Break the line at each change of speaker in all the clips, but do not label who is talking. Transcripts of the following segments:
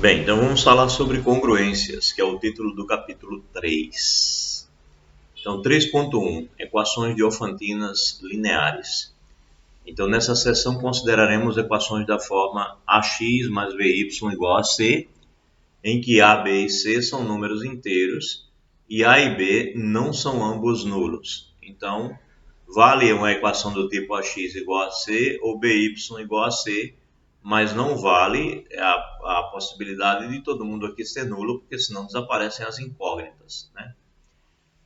Bem, então vamos falar sobre congruências, que é o título do capítulo 3. Então, 3.1, equações diofantinas lineares. Então, nessa seção consideraremos equações da forma ax mais by igual a c, em que a, b e c são números inteiros e a e b não são ambos nulos. Então, vale uma equação do tipo ax igual a c ou by igual a c, mas não vale a possibilidade de todo mundo aqui ser nulo, porque senão desaparecem as incógnitas, né?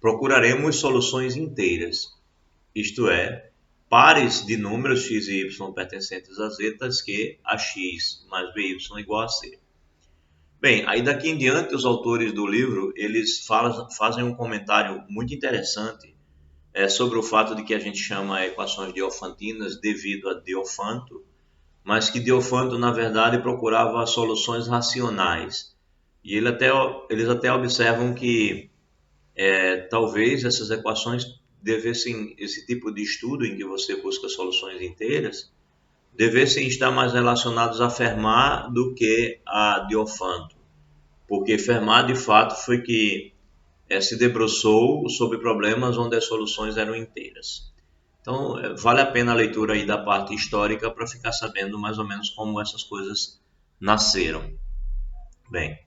Procuraremos soluções inteiras, isto é, pares de números x e y pertencentes a z, tais que ax mais by igual a c. Bem, aí daqui em diante os autores do livro, eles fazem um comentário muito interessante sobre o fato de que a gente chama equações diofantinas devido a Diofanto, mas que Diofanto, na verdade, procurava soluções racionais. E eles até observam que talvez essas equações devessem, esse tipo de estudo em que você busca soluções inteiras, devessem estar mais relacionados a Fermat do que a Diofanto. Porque Fermat, de fato, foi que se debruçou sobre problemas onde as soluções eram inteiras. Então, vale a pena a leitura aí da parte histórica para ficar sabendo mais ou menos como essas coisas nasceram. Bem,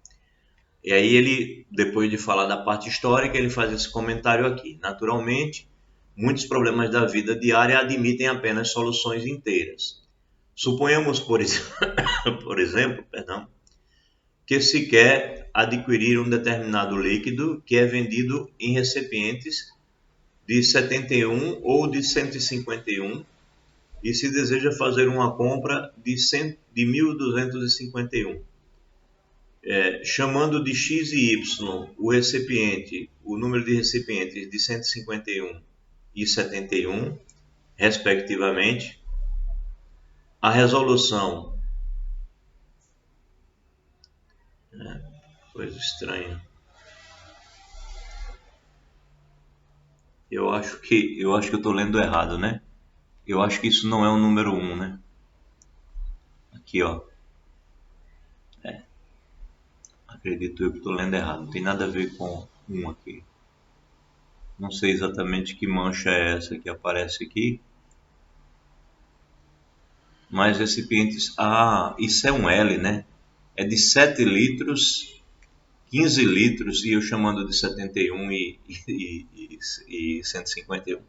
e aí ele, depois de falar da parte histórica, ele faz esse comentário aqui. Naturalmente, muitos problemas da vida diária admitem apenas soluções inteiras. Suponhamos, por exemplo, que se quer adquirir um determinado líquido que é vendido em recipientes de 71 ou de 151 e se deseja fazer uma compra de 1.251. Chamando de x e y o recipiente, o número de recipientes de 151 e 71, respectivamente, a resolução, coisa estranha, eu acho que eu estou lendo errado, né? Eu acho que isso não é o número 1, né? Aqui, ó. Acredito eu que estou lendo errado. Não tem nada a ver com 1 aqui. Não sei exatamente que mancha é essa que aparece aqui. Mas recipientes... Ah, isso é um L, né? É de 7 litros, 15 litros, e eu chamando de 71 e 151.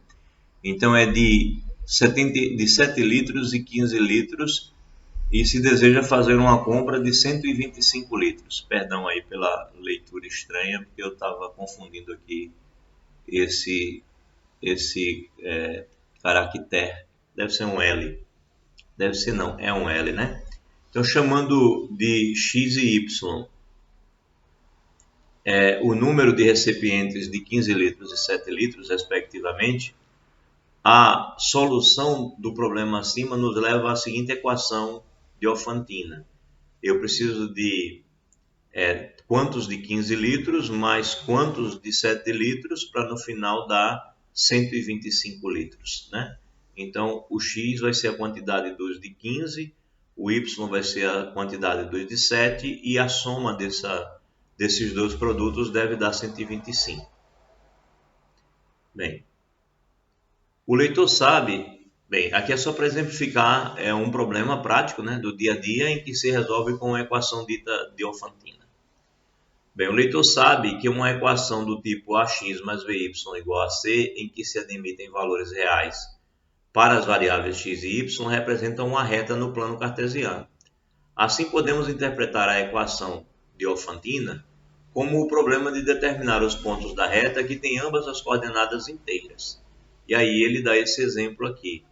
Então é de 7 litros e 15 litros e se deseja fazer uma compra de 125 litros. Perdão aí pela leitura estranha, porque eu estava confundindo aqui esse caractere. Deve ser um L. Deve ser não, é um L, né? Então, chamando de x e y o número de recipientes de 15 litros e 7 litros, respectivamente, a solução do problema acima nos leva à seguinte equação diofantina. Eu preciso de quantos de 15 litros mais quantos de 7 litros para no final dar 125 litros, né? Então, o x vai ser a quantidade dos de 15, o y vai ser a quantidade dos de 7 e a soma desses dois produtos deve dar 125. Bem, o leitor sabe, aqui é só para exemplificar um problema prático, né, do dia a dia em que se resolve com uma equação dita diofantina. Bem, o leitor sabe que uma equação do tipo ax mais by igual a c, em que se admitem valores reais para as variáveis x e y, representa uma reta no plano cartesiano. Assim, podemos interpretar a equação diofantina como o problema de determinar os pontos da reta que tem ambas as coordenadas inteiras. E aí ele dá esse exemplo aqui,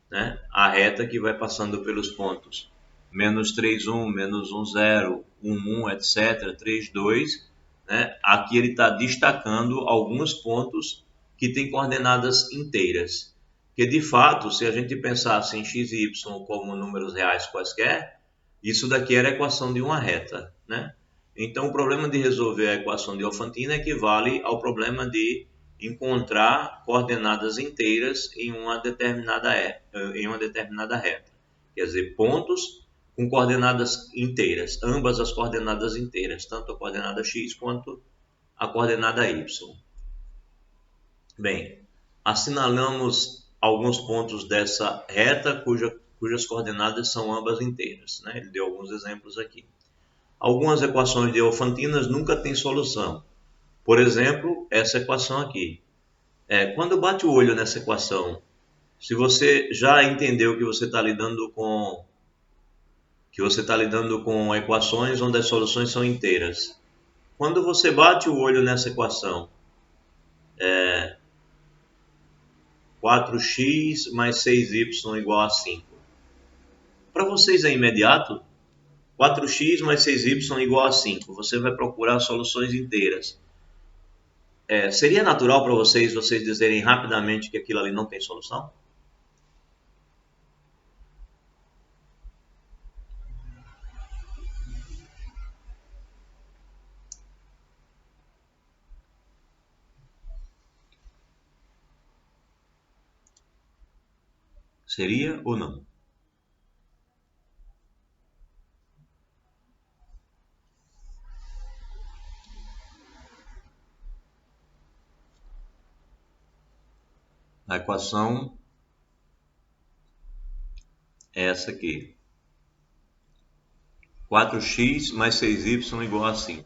né? A reta que vai passando pelos pontos menos 3, 1, menos 1, 0, 1, 1, etc., 3, 2. Né? Aqui ele está destacando alguns pontos que têm coordenadas inteiras. Porque, de fato, se a gente pensasse em x e y como números reais quaisquer, isso daqui era a equação de uma reta, né? Então, o problema de resolver a equação diofantina equivale ao problema de encontrar coordenadas inteiras em uma determinada reta. Quer dizer, pontos com coordenadas inteiras, ambas as coordenadas inteiras, tanto a coordenada x quanto a coordenada y. Bem, assinalamos alguns pontos dessa reta cujas coordenadas são ambas inteiras, né? Ele deu alguns exemplos aqui. Algumas equações de Diofantinas nunca têm solução. Por exemplo, essa equação aqui. Quando bate o olho nessa equação, se você já entendeu que você está lidando com equações onde as soluções são inteiras. Quando você bate o olho nessa equação, 4x mais 6y igual a 5. Para vocês é imediato, 4x mais 6y igual a 5. Você vai procurar soluções inteiras. Seria natural para vocês dizerem rapidamente que aquilo ali não tem solução? Seria ou não? A equação é essa aqui. 4x mais 6y igual a 5.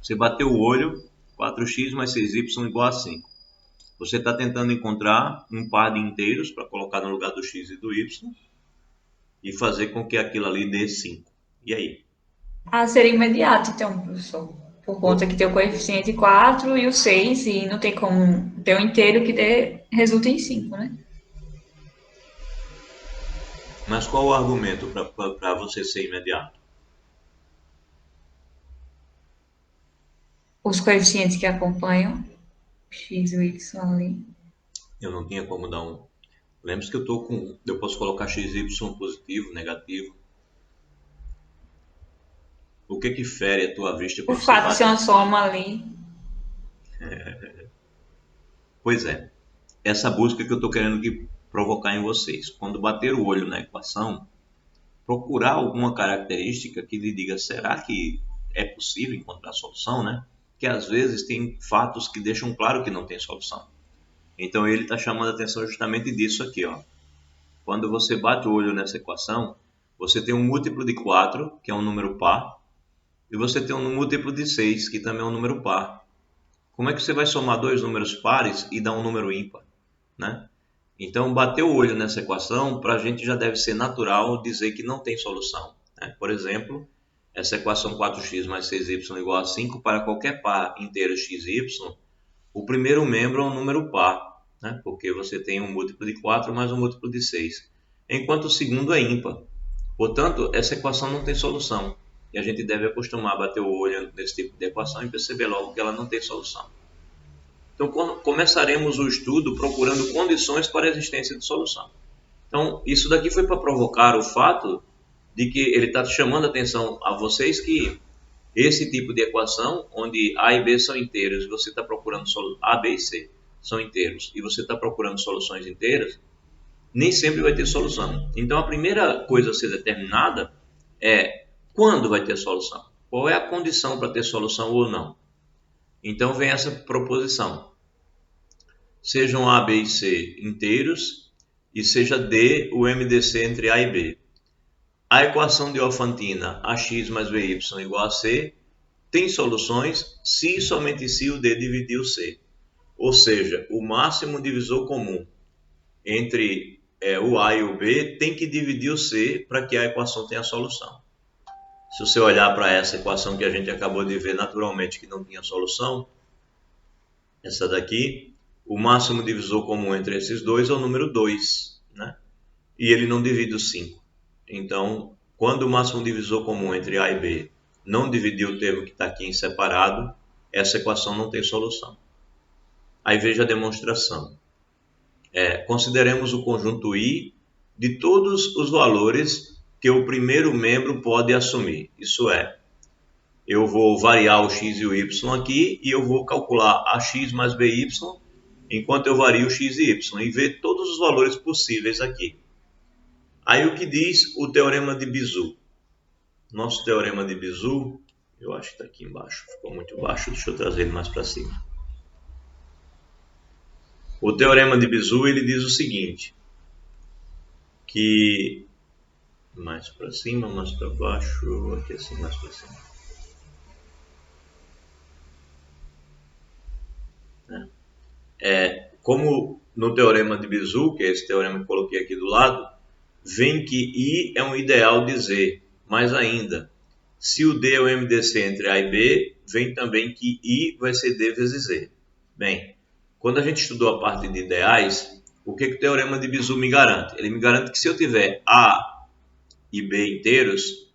Você bateu o olho, 4x mais 6y igual a 5. Você está tentando encontrar um par de inteiros para colocar no lugar do x e do y e fazer com que aquilo ali dê 5. E aí?
Seria imediato, então, professor. Por conta que tem o coeficiente 4 e o 6, e não tem como ter um inteiro que resulte em 5, né?
Mas qual o argumento para você ser imediato?
Os coeficientes que acompanham x e o y ali.
Eu não tinha como dar um. Lembre-se que eu posso colocar x e y positivo, negativo. O que fere a tua vista
O
quando você
fato de ser
bate?
uma soma ali.
Pois é. Essa busca que eu estou querendo provocar em vocês. Quando bater o olho na equação, procurar alguma característica que lhe diga, será que é possível encontrar solução, né? Que às vezes tem fatos que deixam claro que não tem solução. Então ele está chamando a atenção justamente disso aqui, ó. Quando você bate o olho nessa equação, você tem um múltiplo de 4, que é um número par, e você tem um múltiplo de 6, que também é um número par. Como é que você vai somar dois números pares e dar um número ímpar, né? Então, bater o olho nessa equação, para a gente já deve ser natural dizer que não tem solução, né? Por exemplo, essa equação 4x mais 6y igual a 5, para qualquer par inteiro x e y, o primeiro membro é um número par, né? Porque você tem um múltiplo de 4 mais um múltiplo de 6, enquanto o segundo é ímpar. Portanto, essa equação não tem solução. E a gente deve acostumar a bater o olho nesse tipo de equação e perceber logo que ela não tem solução. Então, começaremos o estudo procurando condições para a existência de solução. Então, isso daqui foi para provocar o fato de que ele está chamando a atenção a vocês que esse tipo de equação, onde A e B são inteiros, e você está procurando A, B e C são inteiros, e você está procurando soluções inteiras, nem sempre vai ter solução. Então, a primeira coisa a ser determinada é quando vai ter solução. Qual é a condição para ter solução ou não? Então, vem essa proposição. Sejam A, B e C inteiros e seja D o MDC entre A e B. A equação de Diofantina AX mais BY igual a C tem soluções se e somente se o D dividir o C. Ou seja, o máximo divisor comum entre o A e o B tem que dividir o C para que a equação tenha solução. Se você olhar para essa equação que a gente acabou de ver naturalmente que não tinha solução, essa daqui, o máximo divisor comum entre esses dois é o número 2, né? E ele não divide o 5. Então, quando o máximo divisor comum entre A e B não dividir o termo que está aqui em separado, essa equação não tem solução. Aí veja a demonstração. Consideremos o conjunto I de todos os valores que o primeiro membro pode assumir. Isso é, eu vou variar o x e o y aqui e eu vou calcular ax mais by enquanto eu vario o x e y e ver todos os valores possíveis aqui. Aí o que diz o teorema de Bezout? Nosso teorema de Bezout, eu acho que está aqui embaixo, ficou muito baixo, deixa eu trazer ele mais para cima. O teorema de Bezout, ele diz o seguinte, que mais para cima, mais para baixo, aqui assim, mais para cima. Como no teorema de Bezout, que é esse teorema que eu coloquei aqui do lado, vem que I é um ideal de Z, mais ainda, se o D é o MDC entre A e B, vem também que I vai ser D vezes Z. Bem, quando a gente estudou a parte de ideais, o que o teorema de Bezout me garante? Ele me garante que se eu tiver A e B inteiros,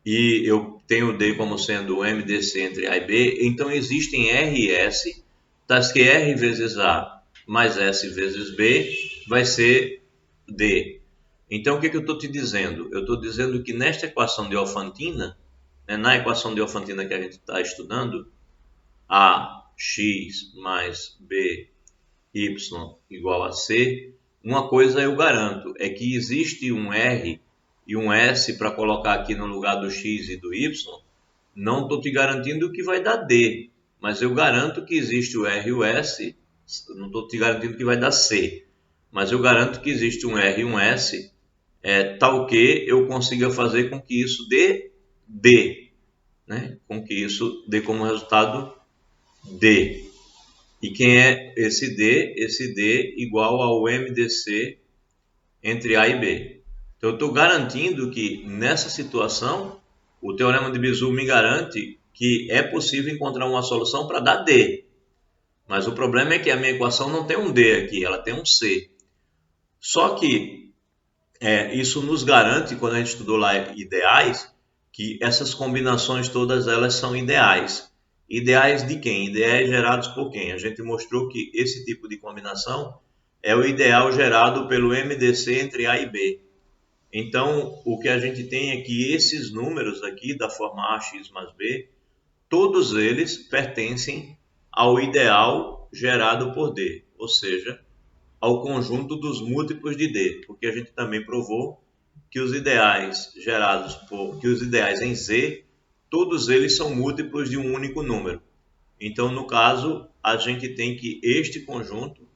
e eu tenho D como sendo o MDC entre A e B, então existem R e S, tais que R vezes A mais S vezes B vai ser D. Então, o que eu estou te dizendo? Eu estou dizendo que nesta equação de Diofantina, na equação de Diofantina que a gente está estudando, AX mais BY igual a C, uma coisa eu garanto, é que existe um R e um S para colocar aqui no lugar do X e do Y, não estou te garantindo que vai dar D, mas eu garanto que existe o R e o S, não estou te garantindo que vai dar C, mas eu garanto que existe um R e um S, tal que eu consiga fazer com que isso dê D, né? Com que isso dê como resultado D. E quem é esse D? Esse D igual ao MDC entre A e B. Então eu estou garantindo que nessa situação o teorema de Bezout me garante que é possível encontrar uma solução para dar D. Mas o problema é que a minha equação não tem um D aqui, ela tem um C. Só que isso nos garante, quando a gente estudou lá ideais, que essas combinações todas elas são ideais. Ideais de quem? Ideais gerados por quem? A gente mostrou que esse tipo de combinação é o ideal gerado pelo MDC entre A e B. Então, o que a gente tem é que esses números aqui, da forma AX mais B, todos eles pertencem ao ideal gerado por D, ou seja, ao conjunto dos múltiplos de D, porque a gente também provou que os ideais em Z, todos eles são múltiplos de um único número. Então, no caso, a gente tem que este conjunto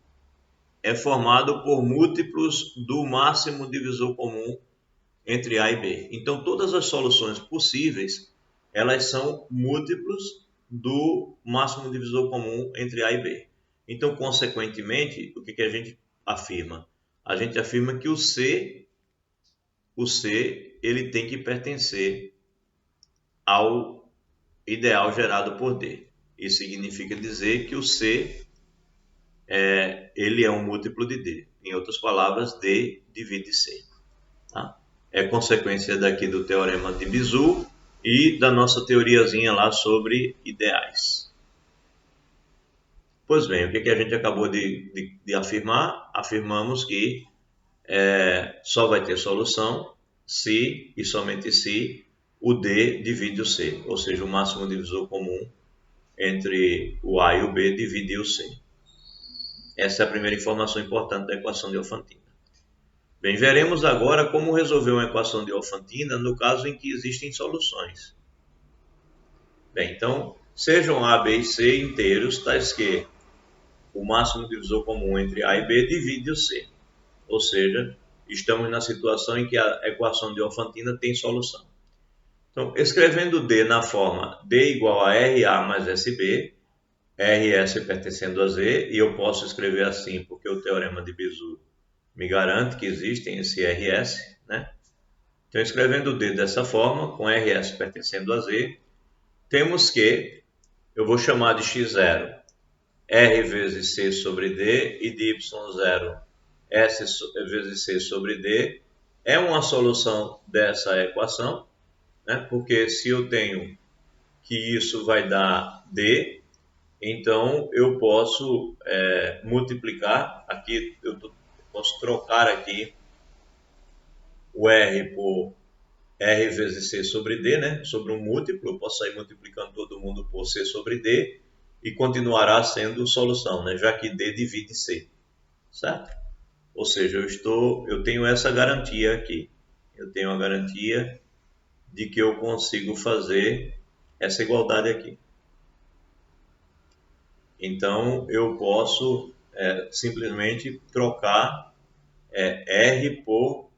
é formado por múltiplos do máximo divisor comum entre A e B. Então, todas as soluções possíveis, elas são múltiplos do máximo divisor comum entre A e B. Então, consequentemente, o que a gente afirma? A gente afirma que o C ele tem que pertencer ao ideal gerado por D. Isso significa dizer que o C ele é um múltiplo de D. Em outras palavras, D divide C. Tá? É consequência daqui do teorema de Bezout e da nossa teoriazinha lá sobre ideais. Pois bem, o que a gente acabou de afirmar? Afirmamos que só vai ter solução se e somente se o D divide o C, ou seja, o máximo divisor comum entre o A e o B divide o C. Essa é a primeira informação importante da equação de Diofantina. Bem, veremos agora como resolver uma equação de Diofantina no caso em que existem soluções. Bem, então, sejam A, B e C inteiros, tais que o máximo divisor comum entre A e B divide o C. Ou seja, estamos na situação em que a equação de Diofantina tem solução. Então, escrevendo D na forma D igual a RA mais SB, RS pertencendo a Z, e eu posso escrever assim porque o teorema de Bezout me garante que existem esse RS, né? Então, escrevendo D dessa forma, com RS pertencendo a Z, temos que, eu vou chamar de X0, R vezes C sobre D, e de Y0, S vezes C sobre D, é uma solução dessa equação, né? Porque se eu tenho que isso vai dar D, então eu posso multiplicar, aqui eu posso trocar aqui o R por R vezes C sobre D, né? Sobre um múltiplo, eu posso sair multiplicando todo mundo por C sobre D e continuará sendo solução, né? Já que D divide C, certo? Ou seja, eu tenho essa garantia aqui. eu tenho a garantia de que eu consigo fazer essa igualdade aqui. Então, eu posso simplesmente trocar R por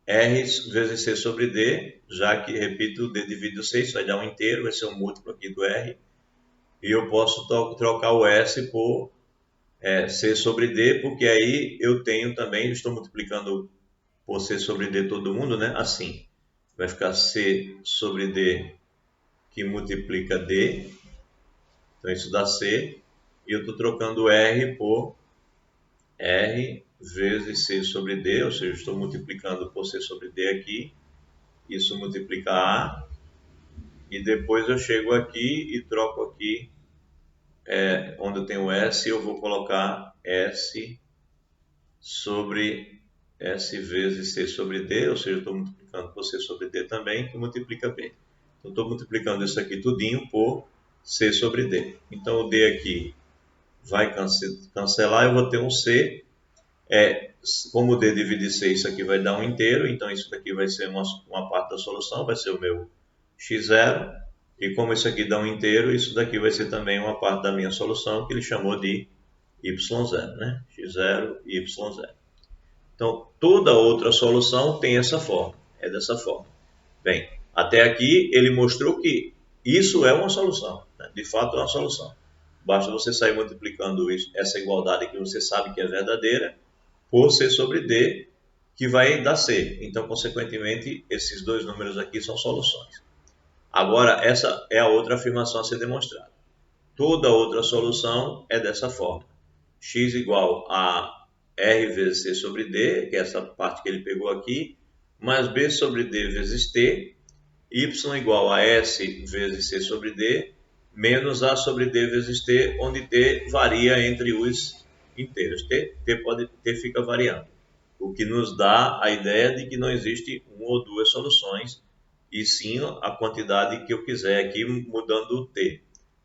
R vezes C sobre D, já que, repito, D dividido 6 vai dar um inteiro, vai ser um múltiplo aqui do R. E eu posso trocar o S por C sobre D, porque aí eu tenho também, estou multiplicando por C sobre D todo mundo, né? Assim, vai ficar C sobre D que multiplica D, então isso dá C, e eu estou trocando R por R vezes C sobre D, ou seja, estou multiplicando por C sobre D aqui, isso multiplica A, e depois eu chego aqui e troco aqui, onde eu tenho S, eu vou colocar S sobre S vezes C sobre D, ou seja, estou multiplicando por C sobre D também, que multiplica B. Então, estou multiplicando isso aqui tudinho por C sobre D. Então, o D aqui vai cancelar, eu vou ter um C. Como o D divide 6, isso aqui vai dar um inteiro, então isso daqui vai ser uma parte da solução, vai ser o meu x0. E como isso aqui dá um inteiro, isso daqui vai ser também uma parte da minha solução, que ele chamou de y0, né? x0 e y0. Então, toda outra solução tem essa forma, é dessa forma. Bem, até aqui ele mostrou que isso é uma solução, né? De fato é uma solução. Basta você sair multiplicando isso, essa igualdade que você sabe que é verdadeira, por C sobre D, que vai dar C. Então, consequentemente, esses dois números aqui são soluções. Agora, essa é a outra afirmação a ser demonstrada. Toda outra solução é dessa forma. X igual a R vezes C sobre D, que é essa parte que ele pegou aqui, mais B sobre D vezes T, Y igual a S vezes C sobre D, menos A sobre D vezes T, onde T varia entre os inteiros. T fica variando, o que nos dá a ideia de que não existe uma ou duas soluções, e sim a quantidade que eu quiser aqui, mudando o T.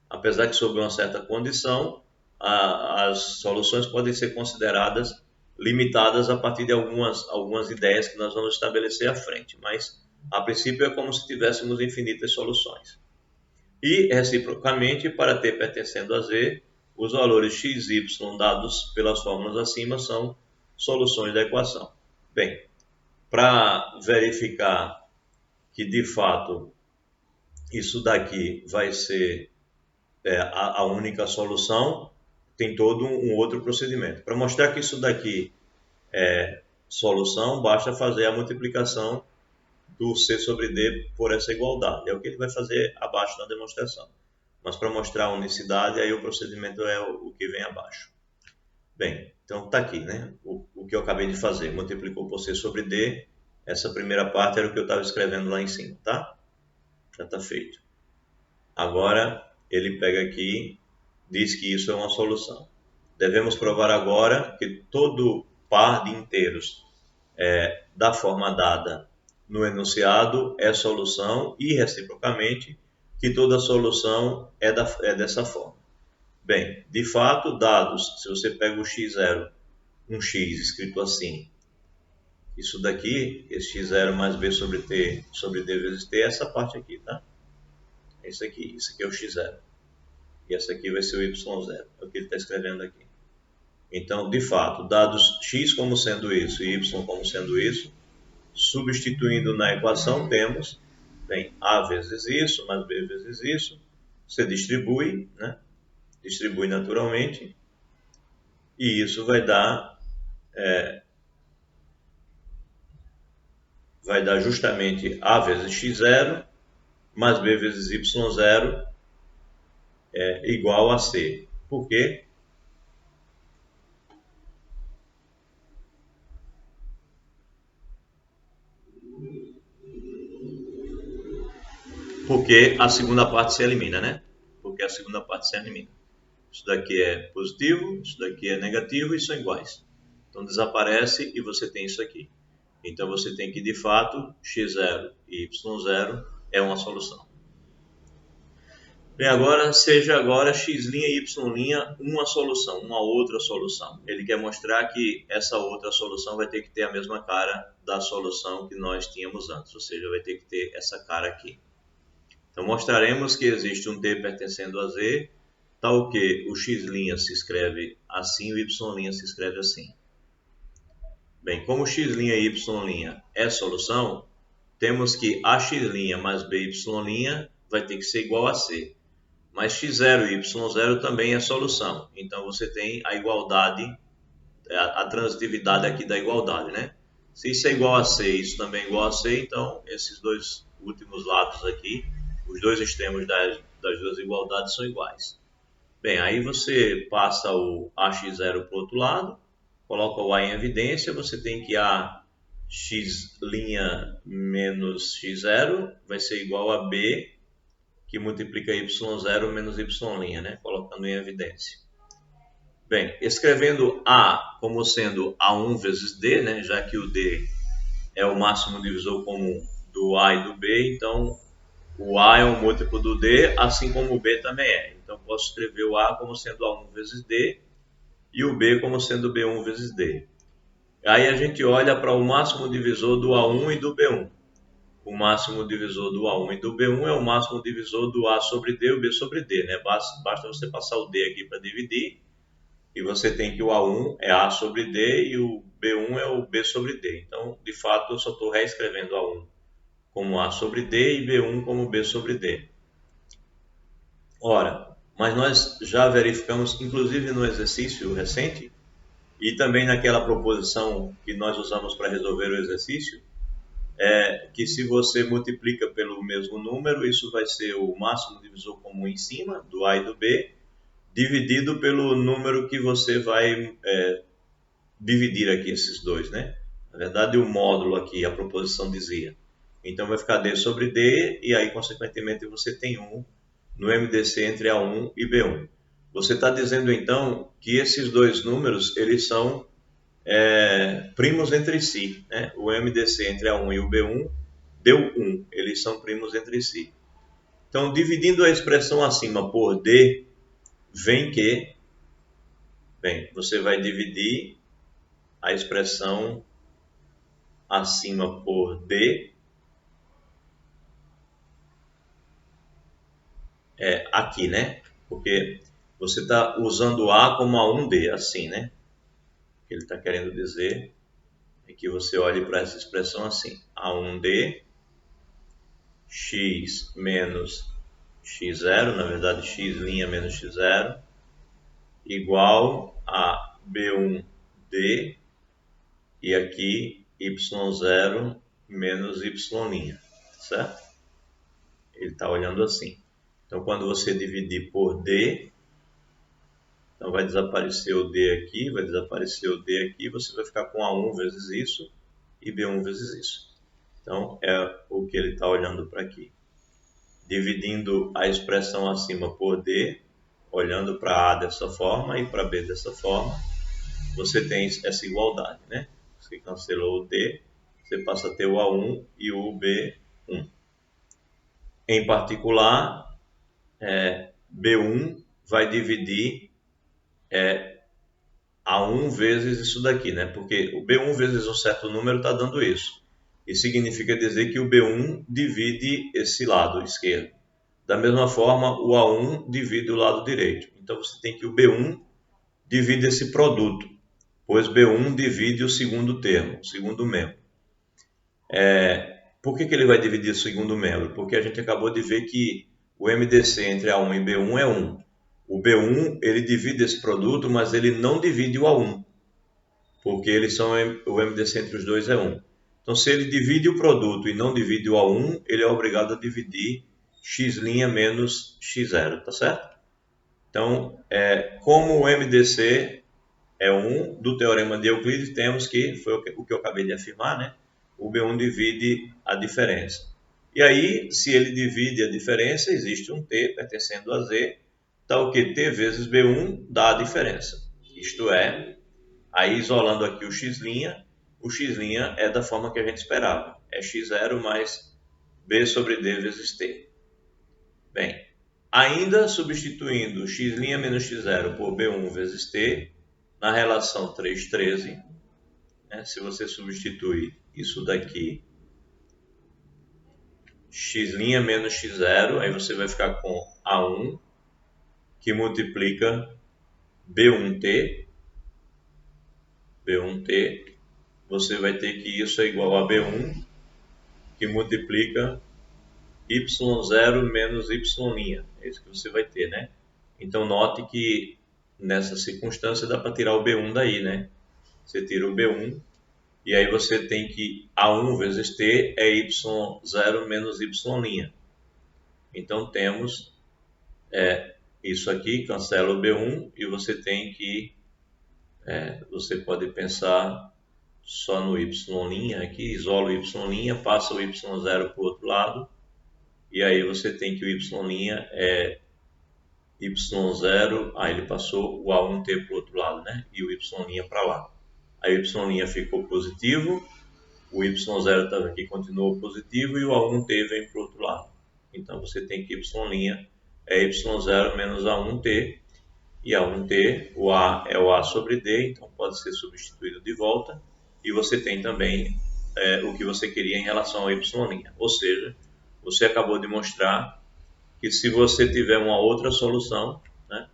Apesar que, sob uma certa condição, as soluções podem ser consideradas limitadas a partir de algumas ideias que nós vamos estabelecer à frente, mas a princípio é como se tivéssemos infinitas soluções. E, reciprocamente, para t pertencendo a z, os valores x e y dados pelas fórmulas acima são soluções da equação. Bem, para verificar que de fato isso daqui vai ser a única solução, tem todo um outro procedimento. Para mostrar que isso daqui é solução, basta fazer a multiplicação do C sobre D por essa igualdade. É o que ele vai fazer abaixo na demonstração. Mas para mostrar a unicidade, aí o procedimento é o que vem abaixo. Bem, então está aqui, né? O que eu acabei de fazer. Multiplicou por C sobre D. Essa primeira parte era o que eu estava escrevendo lá em cima, tá? Já está feito. Agora, ele pega aqui, diz que isso é uma solução. Devemos provar agora que todo par de inteiros da forma dada no enunciado é solução e, reciprocamente, que toda solução é dessa forma. Bem, de fato, dados, se você pega o x0, um x escrito assim, isso daqui, esse x0 mais b sobre t sobre d vezes t, é essa parte aqui, tá? Isso aqui é o x0. E essa aqui vai ser o y0, é o que ele está escrevendo aqui. Então, de fato, dados x como sendo isso e y como sendo isso, substituindo na equação, temos a vezes isso, mais b vezes isso. Você distribui, né? Distribui naturalmente. E isso vai dar justamente a vezes x0 mais b vezes y0 igual a c. Por quê? Porque a segunda parte se elimina, né? Porque a segunda parte se elimina. Isso daqui é positivo, isso daqui é negativo e são iguais. Então desaparece e você tem isso aqui. Então você tem que, de fato, x0 e y0 é uma solução. Bem, agora seja agora x' e y' uma solução, uma outra solução. Ele quer mostrar que essa outra solução vai ter que ter a mesma cara da solução que nós tínhamos antes, ou seja, vai ter que ter essa cara aqui. Então mostraremos que existe um t pertencendo a z, tal que o x' se escreve assim e o y' se escreve assim. Bem, como x' e y' é solução, temos que a x' mais b y' vai ter que ser igual a c. Mas x0 e y0 também é solução. Então você tem a igualdade, a transitividade aqui da igualdade, né? Se isso é igual a c, isso também é igual a c, então esses dois últimos lados aqui, os dois extremos das duas igualdades são iguais. Bem, aí você passa o ax0 para o outro lado, coloca o a em evidência, você tem que a x' menos x0 vai ser igual a b, que multiplica y0 menos y', né? Colocando em evidência. Bem, escrevendo A como sendo A1 vezes D, né? Já que o D é o máximo divisor comum do A e do B, então o A é um múltiplo do D, assim como o B também é. Então posso escrever o A como sendo A1 vezes D e o B como sendo B1 vezes D. Aí a gente olha para o máximo divisor do A1 e do B1. O máximo divisor do A1 e do B1 é o máximo divisor do A sobre D e o B sobre D, né? Basta você passar o D aqui para dividir, e você tem que o A1 é A sobre D e o B1 é o B sobre D. Então, de fato, eu só estou reescrevendo A1 como A sobre D e B1 como B sobre D. Ora, mas nós já verificamos, inclusive no exercício recente, e também naquela proposição que nós usamos para resolver o exercício, que se você multiplica pelo mesmo número, isso vai ser o máximo divisor comum em cima, do A e do B, dividido pelo número que você vai dividir aqui esses dois, né? Na verdade, o módulo aqui, a proposição dizia. Então vai ficar D sobre D, e aí, consequentemente, você tem 1 no MDC entre A1 e B1. Você está dizendo, então, que esses dois números, eles são primos entre si, né? O MDC entre A1 e o B1 deu 1, eles são primos entre si. Então, dividindo a expressão acima por D, vem que, bem, você vai dividir a expressão acima por D, aqui, né? Porque você está usando A como A1D, assim, né? O que ele está querendo dizer é que você olhe para essa expressão assim, A1D, x menos x0, na verdade x' menos x0, igual a B1D, e aqui y0 menos y', certo? Ele está olhando assim. Então, quando você dividir por D, então vai desaparecer o D aqui, vai desaparecer o D aqui, você vai ficar com A1 vezes isso e B1 vezes isso. Então, é o que ele está olhando para aqui. Dividindo a expressão acima por D, olhando para A dessa forma e para B dessa forma, você tem essa igualdade, né? Você cancelou o D, você passa a ter o A1 e o B1. Em particular, B1 vai dividir A1 vezes isso daqui, né? Porque o B1 vezes um certo número está dando isso. Isso significa dizer que o B1 divide esse lado esquerdo. Da mesma forma, o A1 divide o lado direito. Então, você tem que o B1 divide esse produto, pois B1 divide o segundo termo, o segundo membro. Por que ele vai dividir o segundo membro? Porque a gente acabou de ver que o MDC entre A1 e B1 é 1. O B1 ele divide esse produto, mas ele não divide o A1, porque eles são, o MDC entre os dois é 1. Então, se ele divide o produto e não divide o A1, ele é obrigado a dividir x' menos x0, tá certo? Então, como o MDC é 1, do teorema de Euclides, temos que, foi o que eu acabei de afirmar, né? O B1 divide a diferença. E aí, se ele divide a diferença, existe um t pertencendo a z, tal que t vezes B1 dá a diferença. Isto é, aí isolando aqui o x' é da forma que a gente esperava. É x0 mais b sobre d vezes t. Bem, Ainda substituindo x' menos x0 por B1 vezes T, na relação 3,13, né? Se você substituir isso daqui, x' menos x0, aí você vai ficar com A1, que multiplica B1T, você vai ter que isso é igual a B1, que multiplica y0 menos y'. É isso que você vai ter, né? Então, note que nessa circunstância dá para tirar o B1 daí, né? Você tira o B1 e aí você tem que A1 vezes T é y0 menos y'. Então, temos isso aqui, cancela o B1 e você tem que, você pode pensar só no y' aqui, isola o y', passa o y0 para o outro lado e aí você tem que o y' é y0, ele passou o A1T para o outro lado, né? E o y' para lá. Aí o y' ficou positivo, o y0 estava aqui, continuou positivo e o A1T vem para o outro lado. Então você tem que y' é y0 menos A1T, e A1T, o A é o A sobre D, então pode ser substituído de volta, e você tem também o que você queria em relação ao y'. Ou seja, você acabou de mostrar que se você tiver uma outra solução, né,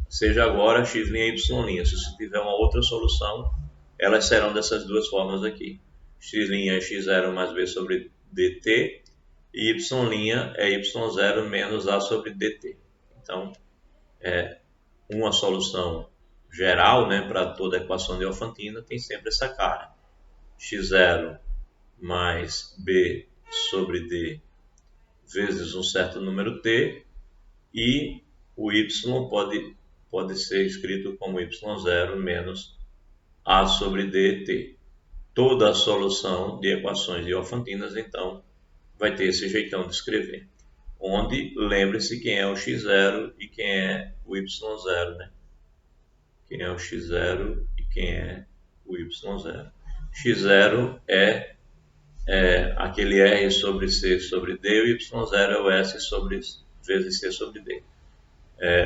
seja agora x' e y', se você tiver uma outra solução, elas serão dessas duas formas aqui. X' é x0 mais b sobre dt, e y' é y0 menos a sobre dt. Então, uma solução geral, né, para toda a equação de Diofantina tem sempre essa cara. x0 mais b sobre d vezes um certo número t, e o y pode ser escrito como y0 menos a sobre dt. Toda a solução de equações diofantinas, então, vai ter esse jeitão de escrever. Onde, lembre-se quem é o x0 e quem é o y0, né? Quem é o x0 e quem é o y0. x0 é aquele r sobre c sobre d, e o y0 é o s sobre vezes c sobre d.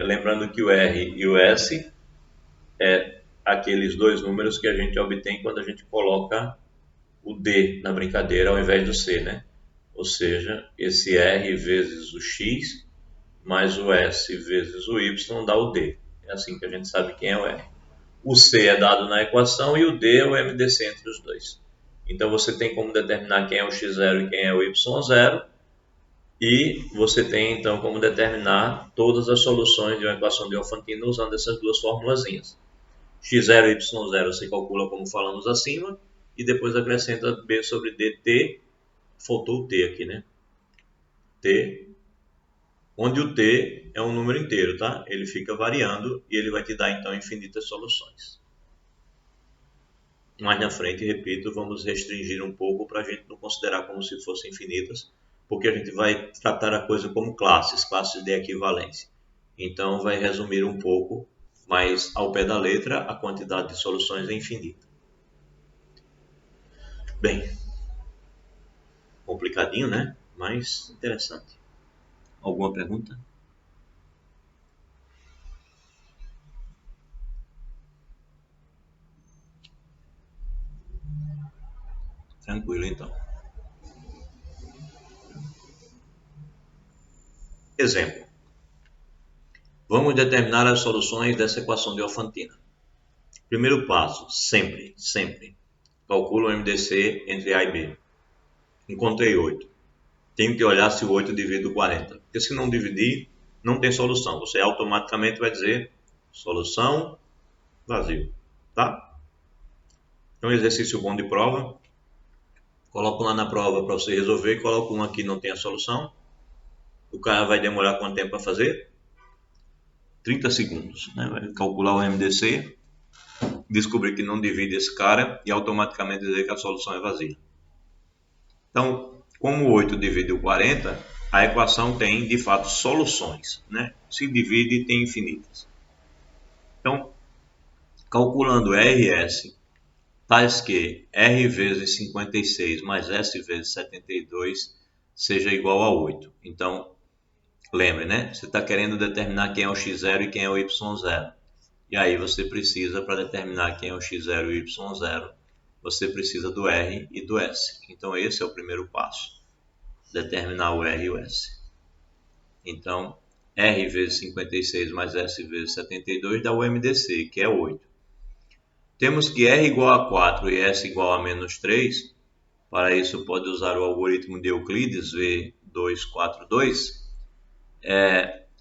Lembrando que o r e o s é aqueles dois números que a gente obtém quando a gente coloca o d na brincadeira ao invés do c, né? Ou seja, esse r vezes o x mais o s vezes o y dá o d. É assim que a gente sabe quem é o r. O c é dado na equação e o d é o MDC entre os dois. Então você tem como determinar quem é o x0 e quem é o y0, e você tem então como determinar todas as soluções de uma equação de Diofantina usando essas duas formulazinhas. x0 e y0 você calcula como falamos acima, e depois acrescenta b sobre dt, faltou o t aqui, né? T, onde o t é um número inteiro, tá? Ele fica variando e ele vai te dar então infinitas soluções. Mais na frente, repito, vamos restringir um pouco para a gente não considerar como se fossem infinitas, porque a gente vai tratar a coisa como classes de equivalência. Então vai resumir um pouco, mas ao pé da letra a quantidade de soluções é infinita. Bem, complicadinho, né? Mas interessante. Alguma pergunta? Tranquilo, então. Exemplo. Vamos determinar as soluções dessa equação de Diofantina. Primeiro passo, sempre. Calcula o MDC entre A e B. Encontrei 8. Tenho que olhar se o 8 divide o 40. Porque se não dividir, não tem solução. Você automaticamente vai dizer solução vazio. Tá? Então, exercício bom de prova. Coloco lá na prova para você resolver. Coloco um aqui, não tem a solução. O cara vai demorar quanto tempo para fazer? 30 segundos. Né? Vai calcular o MDC, descobrir que não divide esse cara e automaticamente dizer que a solução é vazia. Então, como o 8 divide o 40, a equação tem, de fato, soluções. Né? Se divide, tem infinitas. Então, calculando RS, tais que R vezes 56 mais S vezes 72 seja igual a 8. Então, Lembre, né? Você está querendo determinar quem é o x0 e quem é o y0. E aí você precisa, para determinar quem é o x0 e o y0, você precisa do R e do S. Então esse é o primeiro passo, determinar o R e o S. Então, R vezes 56 mais S vezes 72 dá o MDC, que é 8. Temos que R igual a 4 e S igual a menos 3. Para isso, pode usar o algoritmo de Euclides, V242.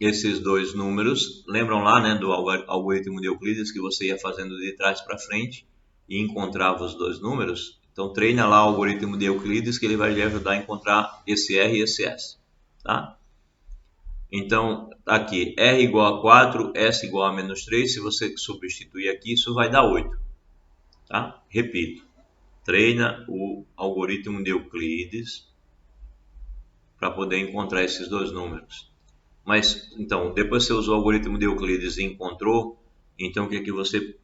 Esses dois números, lembram lá, né, do algoritmo de Euclides, que você ia fazendo de trás para frente e encontrava os dois números? Então, treina lá o algoritmo de Euclides, que ele vai lhe ajudar a encontrar esse R e esse S. Tá? Então, aqui, R igual a 4, S igual a menos 3. Se você substituir aqui, isso vai dar 8. Tá? Repito, treina o algoritmo de Euclides para poder encontrar esses dois números. Mas, então, depois que você usou o algoritmo de Euclides e encontrou, então o que é que você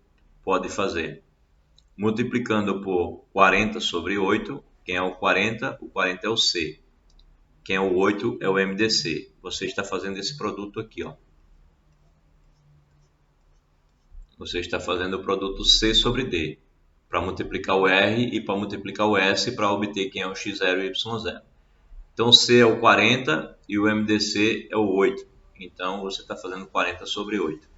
pode fazer? Multiplicando por 40 sobre 8, quem é o 40? O 40 é o C. Quem é o 8 é o MDC. Você está fazendo esse produto aqui, ó. Você está fazendo o produto C sobre D, para multiplicar o R e para multiplicar o S para obter quem é o x0 e o y0. Então, C é o 40 e o MDC é o 8. Então, você está fazendo 40 sobre 8.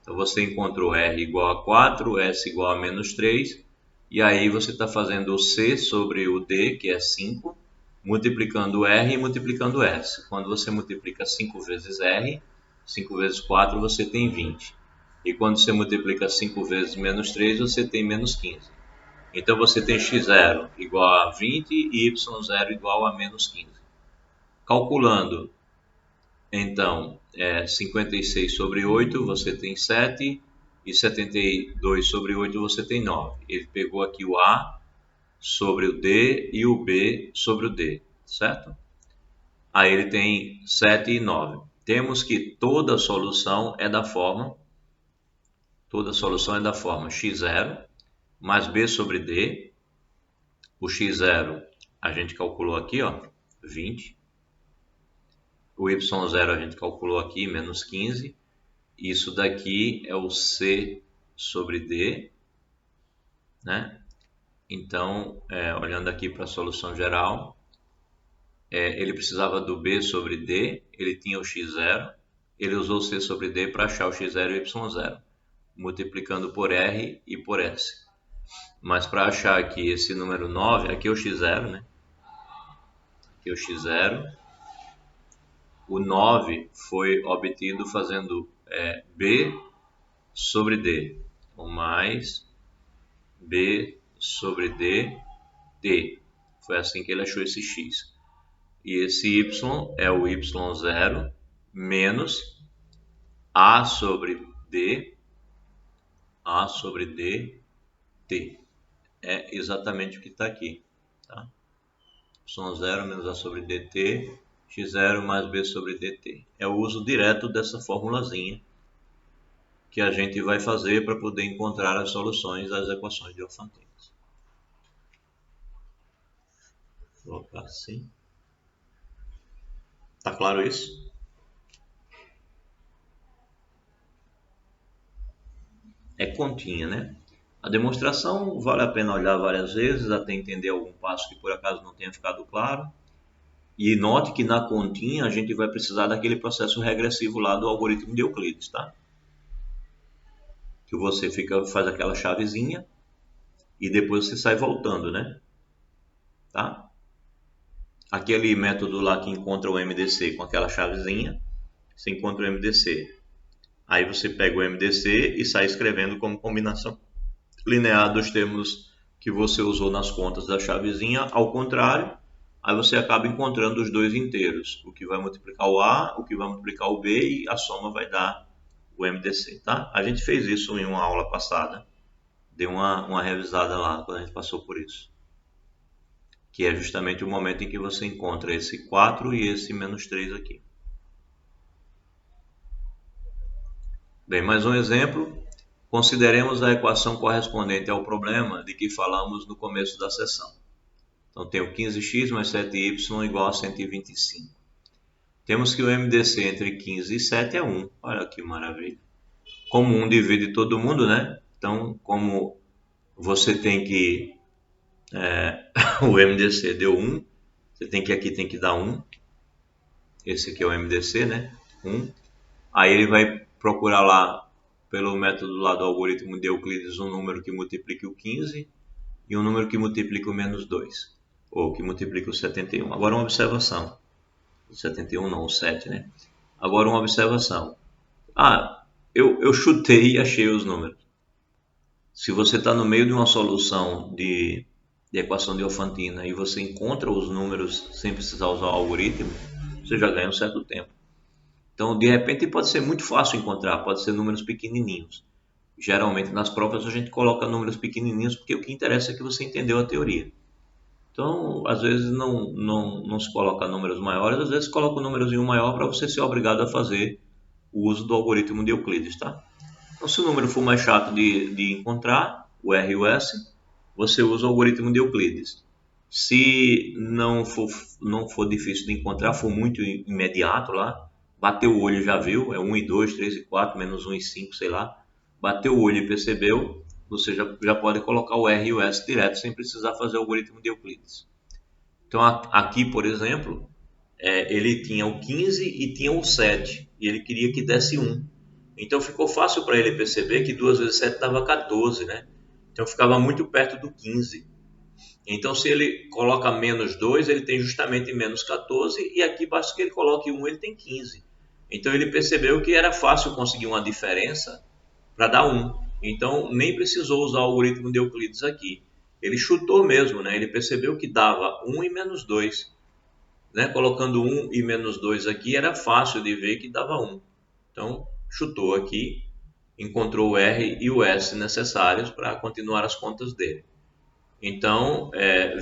Então, você encontrou R igual a 4, S igual a menos 3. E aí, você está fazendo o C sobre o D, que é 5, multiplicando o R e multiplicando o S. Quando você multiplica 5 vezes R, 5 vezes 4, você tem 20. E quando você multiplica 5 vezes menos 3, você tem menos 15. Então, você tem x0 igual a 20 e y0 igual a menos 15. Calculando, então, 56 sobre 8, você tem 7. E 72 sobre 8, você tem 9. Ele pegou aqui o A sobre o D e o B sobre o D, certo? Aí ele tem 7 e 9. Temos que toda solução é da forma x0 mais B sobre D. O x0 a gente calculou aqui, ó, 20. O y0 a gente calculou aqui, menos 15. Isso daqui é o C sobre D, né? Então, olhando aqui para a solução geral, ele precisava do B sobre D, ele tinha o x0, ele usou o C sobre D para achar o x0 e o y0, multiplicando por R e por S. Mas para achar aqui esse número 9, aqui é o x0, né? Aqui é o x0. O 9 foi obtido fazendo B sobre D, ou mais B sobre D, D. Foi assim que ele achou esse x. E esse y é o y0 menos A sobre D, T. É exatamente o que está aqui. Tá? Y0 menos A sobre dt, x0 mais B sobre dt. É o uso direto dessa formulazinha que a gente vai fazer para poder encontrar as soluções das equações de Diofantinas. Vou colocar assim. Tá claro isso? É continha, né? A demonstração vale a pena olhar várias vezes até entender algum passo que por acaso não tenha ficado claro. E note que na continha a gente vai precisar daquele processo regressivo lá do algoritmo de Euclides, tá? Que você faz aquela chavezinha e depois você sai voltando, né? Tá? Aquele método lá que encontra o MDC com aquela chavezinha, você encontra o MDC. Aí você pega o MDC e sai escrevendo como combinação linear dos termos que você usou nas contas da chavezinha, ao contrário, aí você acaba encontrando os dois inteiros, o que vai multiplicar o A, o que vai multiplicar o B e a soma vai dar o MDC, tá? A gente fez isso em uma aula passada, deu uma revisada lá quando a gente passou por isso, que é justamente o momento em que você encontra esse 4 e esse menos 3 aqui. Bem, mais um exemplo. Consideremos a equação correspondente ao problema de que falamos no começo da sessão. Então tem o 15x mais 7y igual a 125. Temos que o MDC entre 15 e 7 é 1. Olha que maravilha. Como 1 divide todo mundo, né? Então, como você tem que... o MDC deu 1, você tem que aqui tem que dar 1. Esse aqui é o MDC, né? 1. Aí ele vai procurar lá, pelo método lá do algoritmo de Euclides, um número que multiplique o 15 e um número que multiplique o menos 2, ou que multiplique o 71. Agora uma observação. O 71 não, o 7, né? Agora uma observação. Eu chutei e achei os números. Se você está no meio de uma solução de equação de Diofantina e você encontra os números sem precisar usar o algoritmo, você já ganha um certo tempo. Então, de repente, pode ser muito fácil encontrar, pode ser números pequenininhos. Geralmente, nas provas, a gente coloca números pequenininhos porque o que interessa é que você entendeu a teoria. Então, às vezes, não se coloca números maiores, às vezes, se coloca um númerozinho maior para você ser obrigado a fazer o uso do algoritmo de Euclides, tá? Então, se o número for mais chato de encontrar, o R e o S, você usa o algoritmo de Euclides. Se não for difícil de encontrar, for muito imediato lá, bateu o olho e já viu, é 1 e 2, 3 e 4, menos 1 e 5, sei lá. Bateu o olho e percebeu, você já pode colocar o R e o S direto, sem precisar fazer o algoritmo de Euclides. Então, aqui, por exemplo, ele tinha o 15 e tinha o 7, e ele queria que desse 1. Então, ficou fácil para ele perceber que 2 vezes 7 dava 14, né? Então, ficava muito perto do 15. Então, se ele coloca menos 2, ele tem justamente menos 14, e aqui basta que ele coloque 1, ele tem 15. Então, ele percebeu que era fácil conseguir uma diferença para dar 1. Então, nem precisou usar o algoritmo de Euclides aqui. Ele chutou mesmo, né? Ele percebeu que dava 1 e menos 2. Né? Colocando 1 e menos 2 aqui, era fácil de ver que dava 1. Então, chutou aqui, encontrou o R e o S necessários para continuar as contas dele. Então,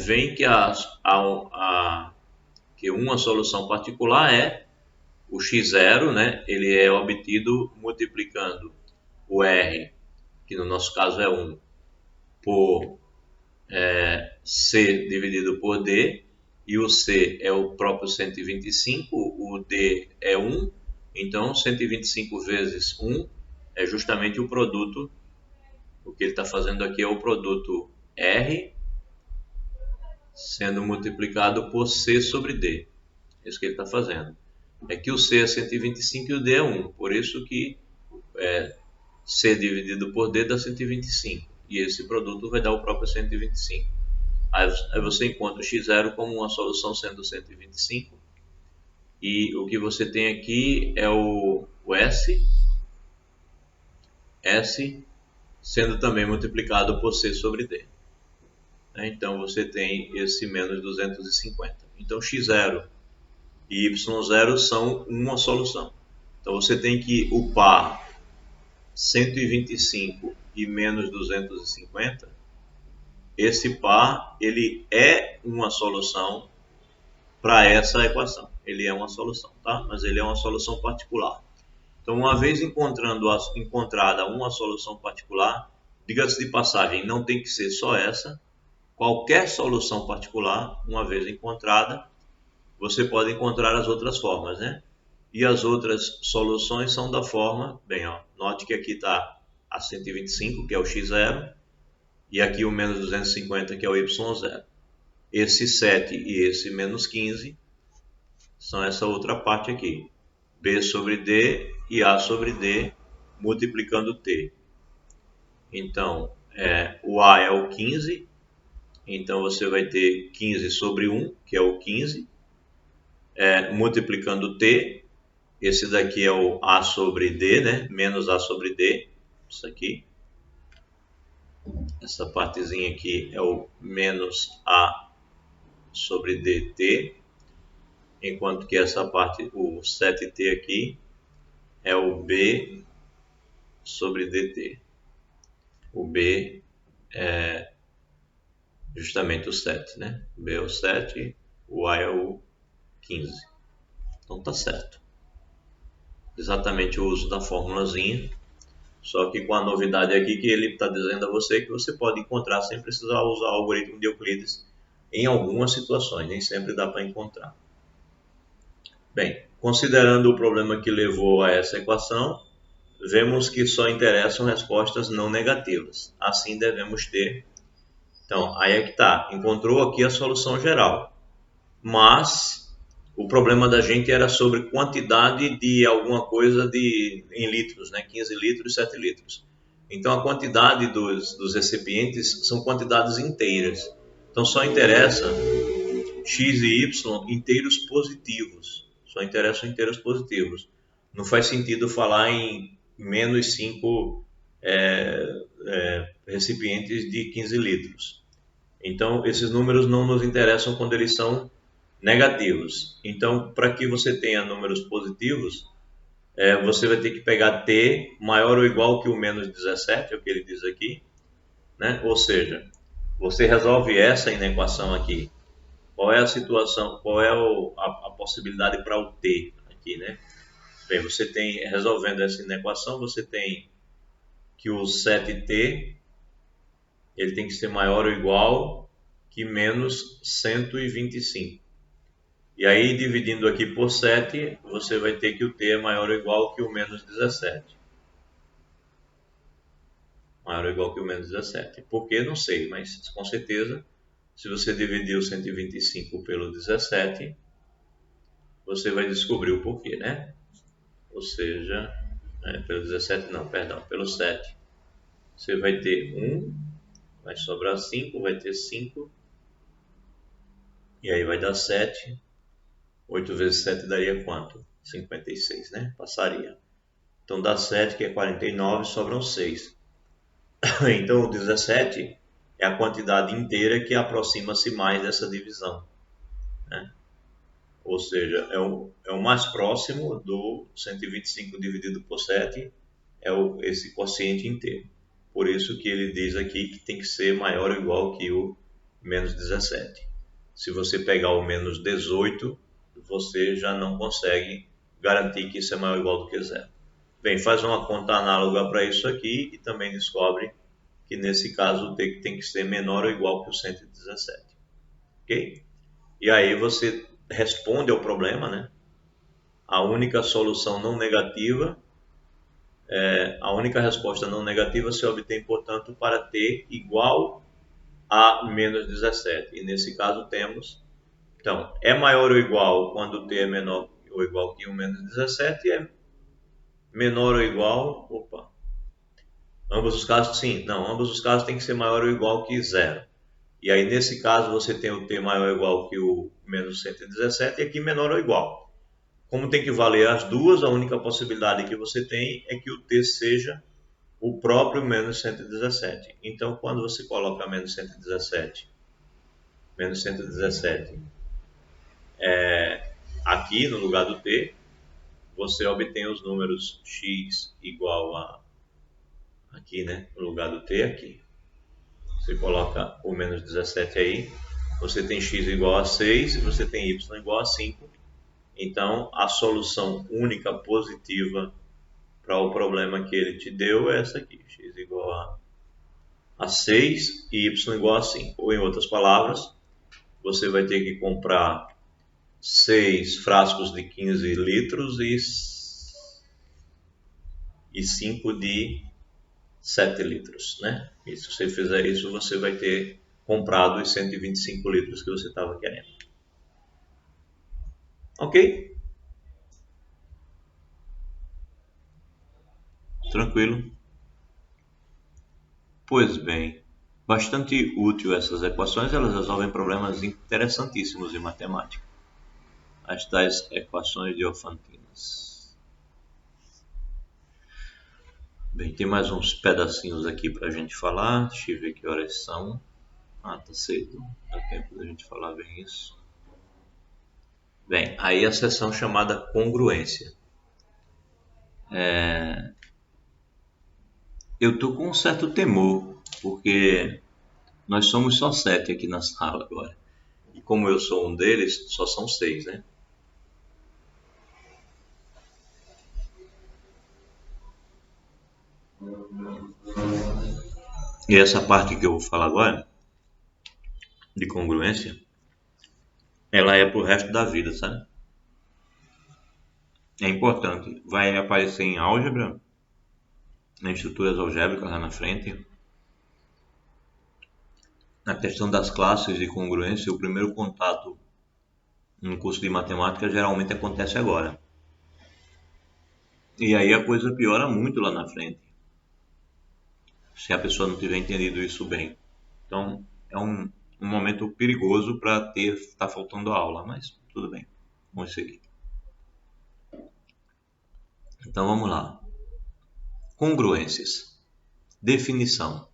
vem que que uma solução particular é o x0, né? Ele é obtido multiplicando o R, que no nosso caso é 1, por C dividido por D, e o C é o próprio 125, o D é 1, então 125 vezes 1 é justamente o produto, o que ele está fazendo aqui é o produto R sendo multiplicado por C sobre D. É isso que ele está fazendo. É que o C é 125 e o D é 1, por isso que C dividido por D dá 125, e esse produto vai dar o próprio 125. Aí você encontra o x0 como uma solução sendo 125, e o que você tem aqui é o S sendo também multiplicado por C sobre D. Então você tem esse menos 250. Então x0 e y0 são uma solução. Então você tem que upar 125 e menos 250. Esse par, ele é uma solução para essa equação. Ele é uma solução, tá? Mas ele é uma solução particular. Então, uma vez encontrada uma solução particular, diga-se de passagem, não tem que ser só essa. Qualquer solução particular, uma vez encontrada, você pode encontrar as outras formas, né? E as outras soluções são da forma, bem, ó, note que aqui está a 125, que é o x0, e aqui o menos 250, que é o y0. Esse 7 e esse menos 15 são essa outra parte aqui. B sobre D e A sobre D multiplicando T. Então, o A é o 15. Então, você vai ter 15 sobre 1, que é o 15. Multiplicando T. Esse daqui é o A sobre D, né? Menos A sobre D. Isso aqui. Essa partezinha aqui é o menos A sobre dt, enquanto que essa parte, o 7t aqui, é o b sobre dt. O b é justamente o 7, né? O b é o 7, o a é o 15. Então tá certo. Exatamente o uso da formulazinha, só que com a novidade aqui que ele está dizendo a você que você pode encontrar sem precisar usar o algoritmo de Euclides em algumas situações, nem sempre dá para encontrar. Bem, considerando o problema que levou a essa equação, vemos que só interessam respostas não negativas. Assim devemos ter. Então, aí é que está. Encontrou aqui a solução geral. Mas o problema da gente era sobre quantidade de alguma coisa em litros, né? 15 litros, 7 litros. Então, a quantidade dos recipientes são quantidades inteiras. Então, só interessa x e y inteiros positivos. Só interessam inteiros positivos. Não faz sentido falar em menos 5 recipientes de 15 litros. Então, esses números não nos interessam quando eles são negativos. Então, para que você tenha números positivos, você vai ter que pegar t maior ou igual que o menos 17, é o que ele diz aqui, né? Ou seja, você resolve essa inequação aqui. Qual é a situação, qual é a possibilidade para o t aqui, né? Bem, você tem, resolvendo essa inequação, você tem que o 7t ele tem que ser maior ou igual que menos 125. E aí, dividindo aqui por 7, você vai ter que o t é maior ou igual que o menos 17. Maior ou igual que o menos 17. Por que? Não sei, mas com certeza, se você dividir o 125 pelo 17, você vai descobrir o porquê, né? Ou seja, pelo 17 não, perdão, pelo 7. Você vai ter 1, vai sobrar 5, vai ter 5, e aí vai dar 7. 8 vezes 7 daria quanto? 56, né? Passaria. Então dá 7, que é 49, sobram 6. Então o 17 é a quantidade inteira que aproxima-se mais dessa divisão, né? Ou seja, é o mais próximo do 125 dividido por 7, esse quociente inteiro. Por isso que ele diz aqui que tem que ser maior ou igual que o menos 17. Se você pegar o menos 18, você já não consegue garantir que isso é maior ou igual do que zero. Bem, faz uma conta análoga para isso aqui e também descobre que nesse caso o t tem que ser menor ou igual que o 117. Ok? E aí você responde ao problema, né? A única solução não negativa, a única resposta não negativa se obtém, portanto, para t igual a menos 17. E nesse caso temos, então, é maior ou igual quando t é menor ou igual que 1 menos 17, é menor ou igual, ambos os casos sim, não, ambos os casos tem que ser maior ou igual que zero. E aí nesse caso você tem o t maior ou igual que o menos 117 e aqui menor ou igual. Como tem que valer as duas, a única possibilidade que você tem é que o t seja o próprio menos 117. Então quando você coloca menos 117 aqui no lugar do t, você obtém os números x igual a, aqui, né, no lugar do t aqui. Você coloca o menos 17 aí, você tem x igual a 6 e você tem y igual a 5. Então, a solução única positiva para o problema que ele te deu é essa aqui, x igual a 6 e y igual a 5. Ou, em outras palavras, você vai ter que comprar 6 frascos de 15 litros e 5 de 7 litros, né? E se você fizer isso, você vai ter comprado os 125 litros que você estava querendo. Ok? Tranquilo? Pois bem, bastante útil essas equações, elas resolvem problemas interessantíssimos em matemática. As tais equações diofantinas. Bem, tem mais uns pedacinhos aqui para a gente falar. Deixa eu ver que horas são. Tá cedo. Dá tempo da gente falar bem isso. Bem, aí a seção chamada congruência. Eu tô com um certo temor, porque nós somos só 7 aqui na sala agora. E como eu sou um deles, só são 6, né? E essa parte que eu vou falar agora de congruência, ela é pro resto da vida, sabe? É importante. Vai aparecer em álgebra, em estruturas algébricas lá na frente. Na questão das classes de congruência, o primeiro contato no curso de matemática geralmente acontece agora. E aí a coisa piora muito lá na frente, se a pessoa não tiver entendido isso bem. Então, é um momento perigoso para estar faltando aula, mas tudo bem, vamos seguir. Então, vamos lá. Congruências. Definição.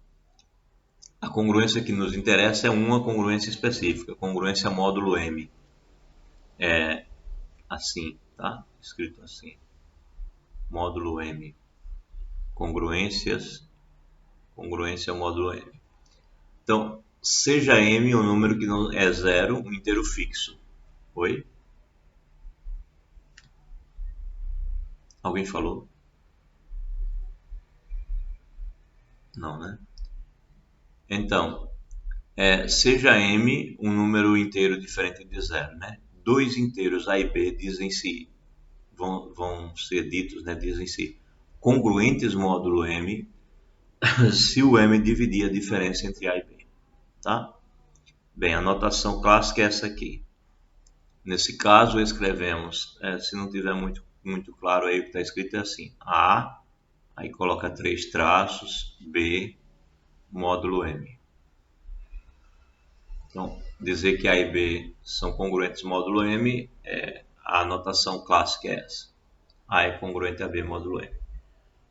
A congruência que nos interessa é uma congruência específica, congruência módulo M. É assim, tá? Escrito assim. Módulo M. Congruência módulo M. Então, seja M um número que não é zero, um inteiro fixo. Oi? Alguém falou? Não, né? Então, seja M um número inteiro diferente de zero, né? Dois inteiros A e B dizem-se, vão ser ditos, né? Dizem-se congruentes módulo M se o M dividir a diferença entre A e B, tá? Bem, a notação clássica é essa aqui. Nesse caso, escrevemos, se não tiver muito claro aí o que está escrito, é assim: A, aí coloca 3 traços, B, módulo M. Então, dizer que A e B são congruentes módulo M, a notação clássica é essa. A é congruente a B módulo M.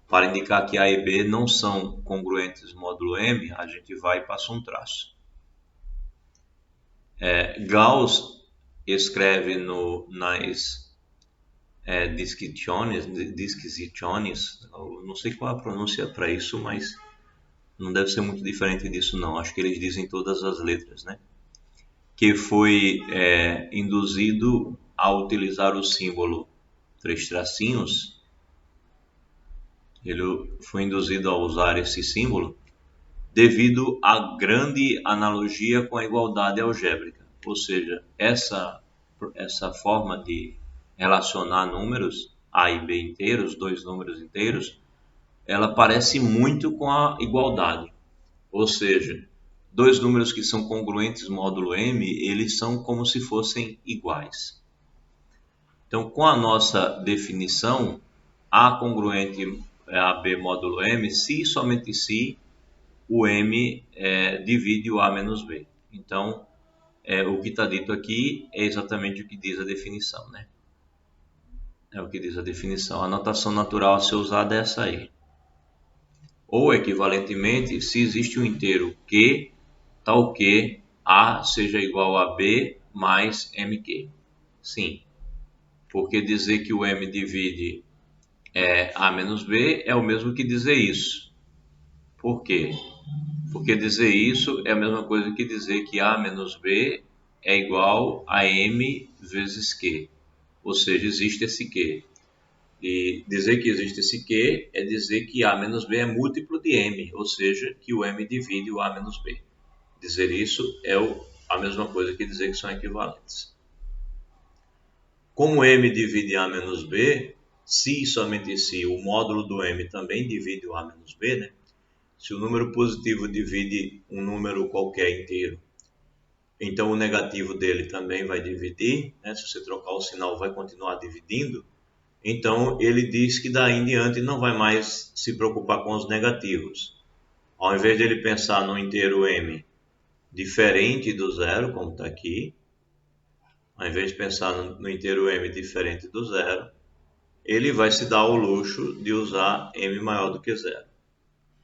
Para indicar que A e B não são congruentes módulo M, a gente vai e passa um traço. Gauss escreve nas disquisitiones, não sei qual a pronúncia para isso, mas não deve ser muito diferente disso não, acho que eles dizem todas as letras, né? Que foi induzido a utilizar o símbolo 3 tracinhos, ele foi induzido a usar esse símbolo devido à grande analogia com a igualdade algébrica, ou seja, essa forma de relacionar números A e B inteiros, dois números inteiros, ela parece muito com a igualdade, ou seja, dois números que são congruentes módulo M, eles são como se fossem iguais. Então, com a nossa definição, A congruente a B módulo M, se e somente se o M divide o A menos B. Então, o que está dito aqui é exatamente o que diz a definição, né? É o que diz a definição. A notação natural a ser usada é essa aí. Ou, equivalentemente, se existe um inteiro Q, tal que A seja igual a B mais MQ. Sim, porque dizer que o M divide A menos B é o mesmo que dizer isso. Por quê? Porque dizer isso é a mesma coisa que dizer que A menos B é igual a M vezes Q. Ou seja, existe esse Q. E dizer que existe esse Q é dizer que A menos B é múltiplo de M, ou seja, que o M divide o A menos B. Dizer isso é a mesma coisa que dizer que são equivalentes. Como M divide A menos B, se e somente se o módulo do M também divide o A menos B, né? Se o número positivo divide um número qualquer inteiro, então o negativo dele também vai dividir, né? Se você trocar o sinal, vai continuar dividindo. Então ele diz que daí em diante não vai mais se preocupar com os negativos. Ao invés de ele pensar no inteiro M diferente do zero, como está aqui, ao invés de pensar no inteiro M diferente do zero, ele vai se dar ao luxo de usar M maior do que zero,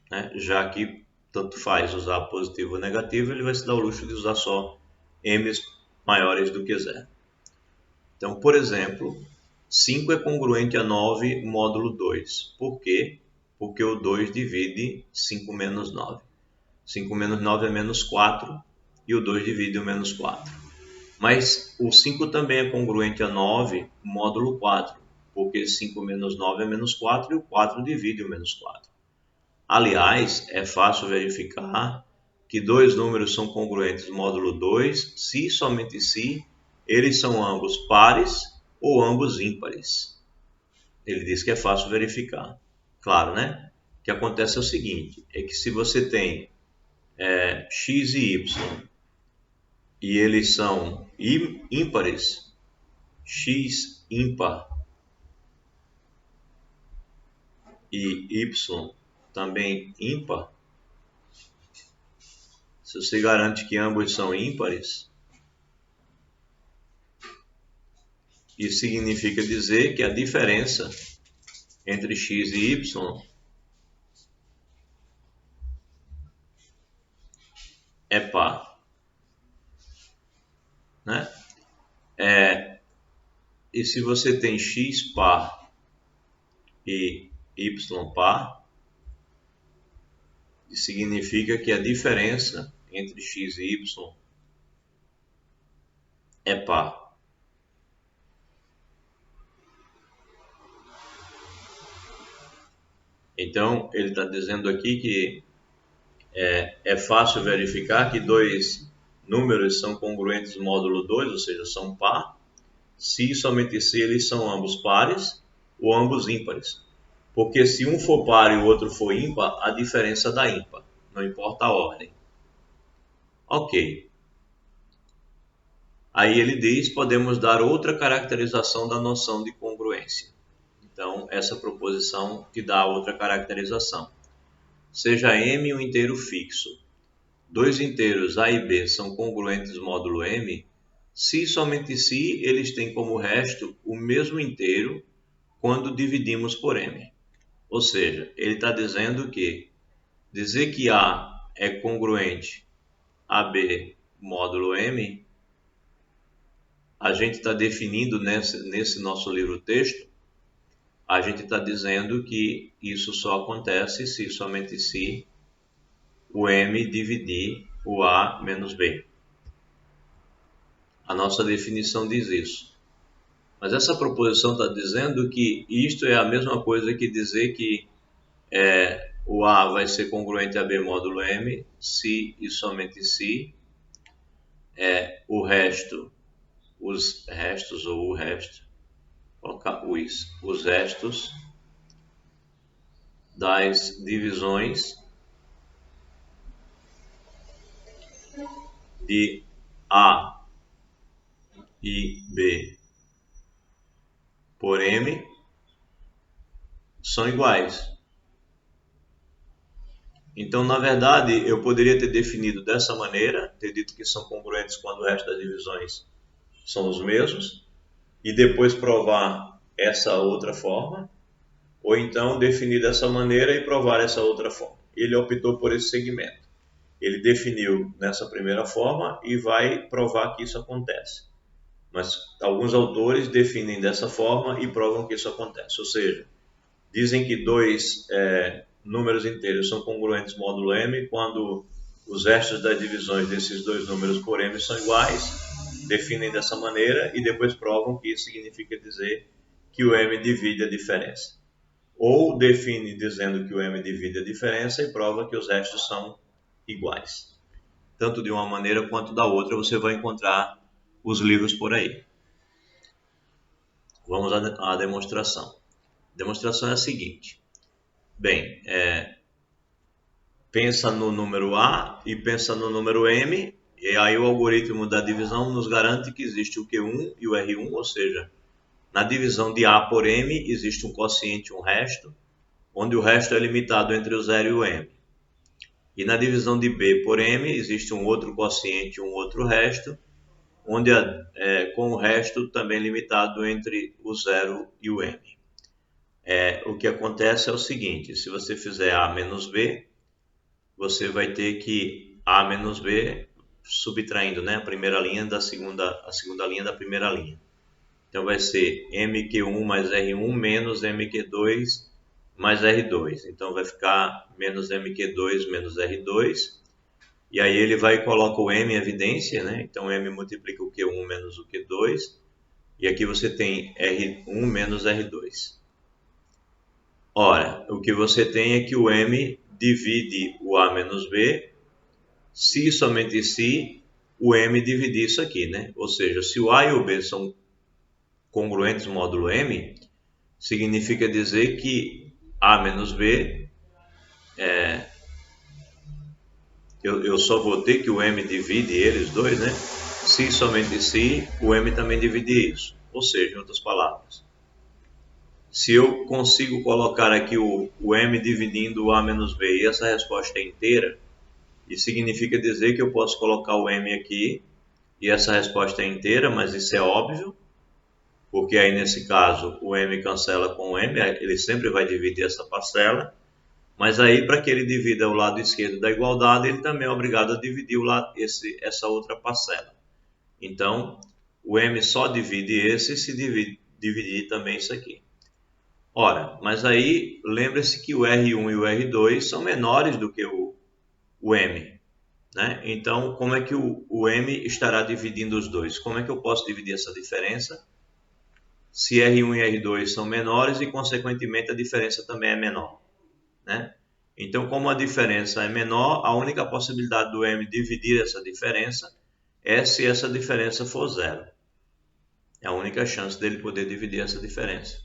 né? Já que tanto faz usar positivo ou negativo, ele vai se dar ao luxo de usar só M's maiores do que zero. Então, por exemplo, 5 é congruente a 9 módulo 2. Por quê? Porque o 2 divide 5 menos 9. 5 menos 9 é menos 4 e o 2 divide o menos 4. Mas o 5 também é congruente a 9 módulo 4, porque 5 menos 9 é menos 4 e o 4 divide o menos 4. Aliás, é fácil verificar que dois números são congruentes módulo 2, se e somente se eles são ambos pares ou ambos ímpares. Ele diz que é fácil verificar. Claro, né? O que acontece é o seguinte, é que se você tem x e y e eles são ímpares, x ímpar e y também ímpar, se você garante que ambos são ímpares, isso significa dizer que a diferença entre x e y é par, né? E se você tem x par e y par, isso significa que a diferença entre x e y é par. Então, ele está dizendo aqui que é fácil verificar que dois números são congruentes no módulo 2, ou seja, são par, se e somente se eles são ambos pares ou ambos ímpares. Porque se um for par e o outro for ímpar, a diferença dá ímpar, não importa a ordem. Ok. Aí ele diz, podemos dar outra caracterização da noção de congruência. Então, essa proposição que dá outra caracterização. Seja M um inteiro fixo. Dois inteiros A e B são congruentes módulo M, se e somente se eles têm como resto o mesmo inteiro quando dividimos por M. Ou seja, ele está dizendo que dizer que A é congruente a B módulo M, a gente está definindo nesse nosso livro-texto, a gente está dizendo que isso só acontece se somente se o M dividir o A menos B. A nossa definição diz isso. Mas essa proposição está dizendo que isto é a mesma coisa que dizer que o A vai ser congruente a B módulo M se e somente se o resto, os restos ou o resto, colocar os restos das divisões de A e B por M são iguais. Então, na verdade, eu poderia ter definido dessa maneira, ter dito que são congruentes quando o resto das divisões são os mesmos, e depois provar essa outra forma, ou então definir dessa maneira e provar essa outra forma. Ele optou por esse segmento. Ele definiu nessa primeira forma e vai provar que isso acontece. Mas alguns autores definem dessa forma e provam que isso acontece. Ou seja, dizem que dois números inteiros são congruentes módulo M quando os restos das divisões desses dois números por M são iguais, definem dessa maneira e depois provam que isso significa dizer que o M divide a diferença. Ou define dizendo que o M divide a diferença e prova que os restos são iguais. Tanto de uma maneira quanto da outra você vai encontrar os livros por aí. Vamos à demonstração. A demonstração é a seguinte. Bem, pensa no número A e pensa no número M, e aí o algoritmo da divisão nos garante que existe o Q1 e o R1, ou seja, na divisão de A por M existe um quociente e um resto, onde o resto é limitado entre o 0 e o M. E na divisão de B por M existe um outro quociente e um outro resto, onde com o resto também limitado entre o 0 e o M. O que acontece é o seguinte, se você fizer A menos B, você vai ter que A menos B subtraindo, né, a primeira linha da a segunda linha da primeira linha. Então vai ser MQ1 mais R1 menos MQ2 mais R2. Então vai ficar menos MQ2 menos R2. E aí ele vai e coloca o M em evidência, né? Então M multiplica o Q1 menos o Q2. E aqui você tem R1 menos R2. Ora, o que você tem é que o M divide o A menos B se somente se o M dividir isso aqui, né? Ou seja, se o A e o B são congruentes módulo M, significa dizer que A menos B, eu só vou ter que o M divide eles dois, né? Se somente se o M também divide isso. Ou seja, em outras palavras, se eu consigo colocar aqui o M dividindo o A menos B e essa resposta é inteira, isso significa dizer que eu posso colocar o M aqui e essa resposta é inteira, mas isso é óbvio, porque aí nesse caso o M cancela com o M, ele sempre vai dividir essa parcela, mas aí para que ele divida o lado esquerdo da igualdade, ele também é obrigado a dividir essa outra parcela. Então, o M só divide esse se dividir também isso aqui. Ora, mas aí lembre-se que o R1 e o R2 são menores do que o M, né? Então, como é que o M estará dividindo os dois? Como é que eu posso dividir essa diferença? Se R1 e R2 são menores e, consequentemente, a diferença também é menor, né? Então, como a diferença é menor, a única possibilidade do M dividir essa diferença é se essa diferença for zero. É a única chance dele poder dividir essa diferença.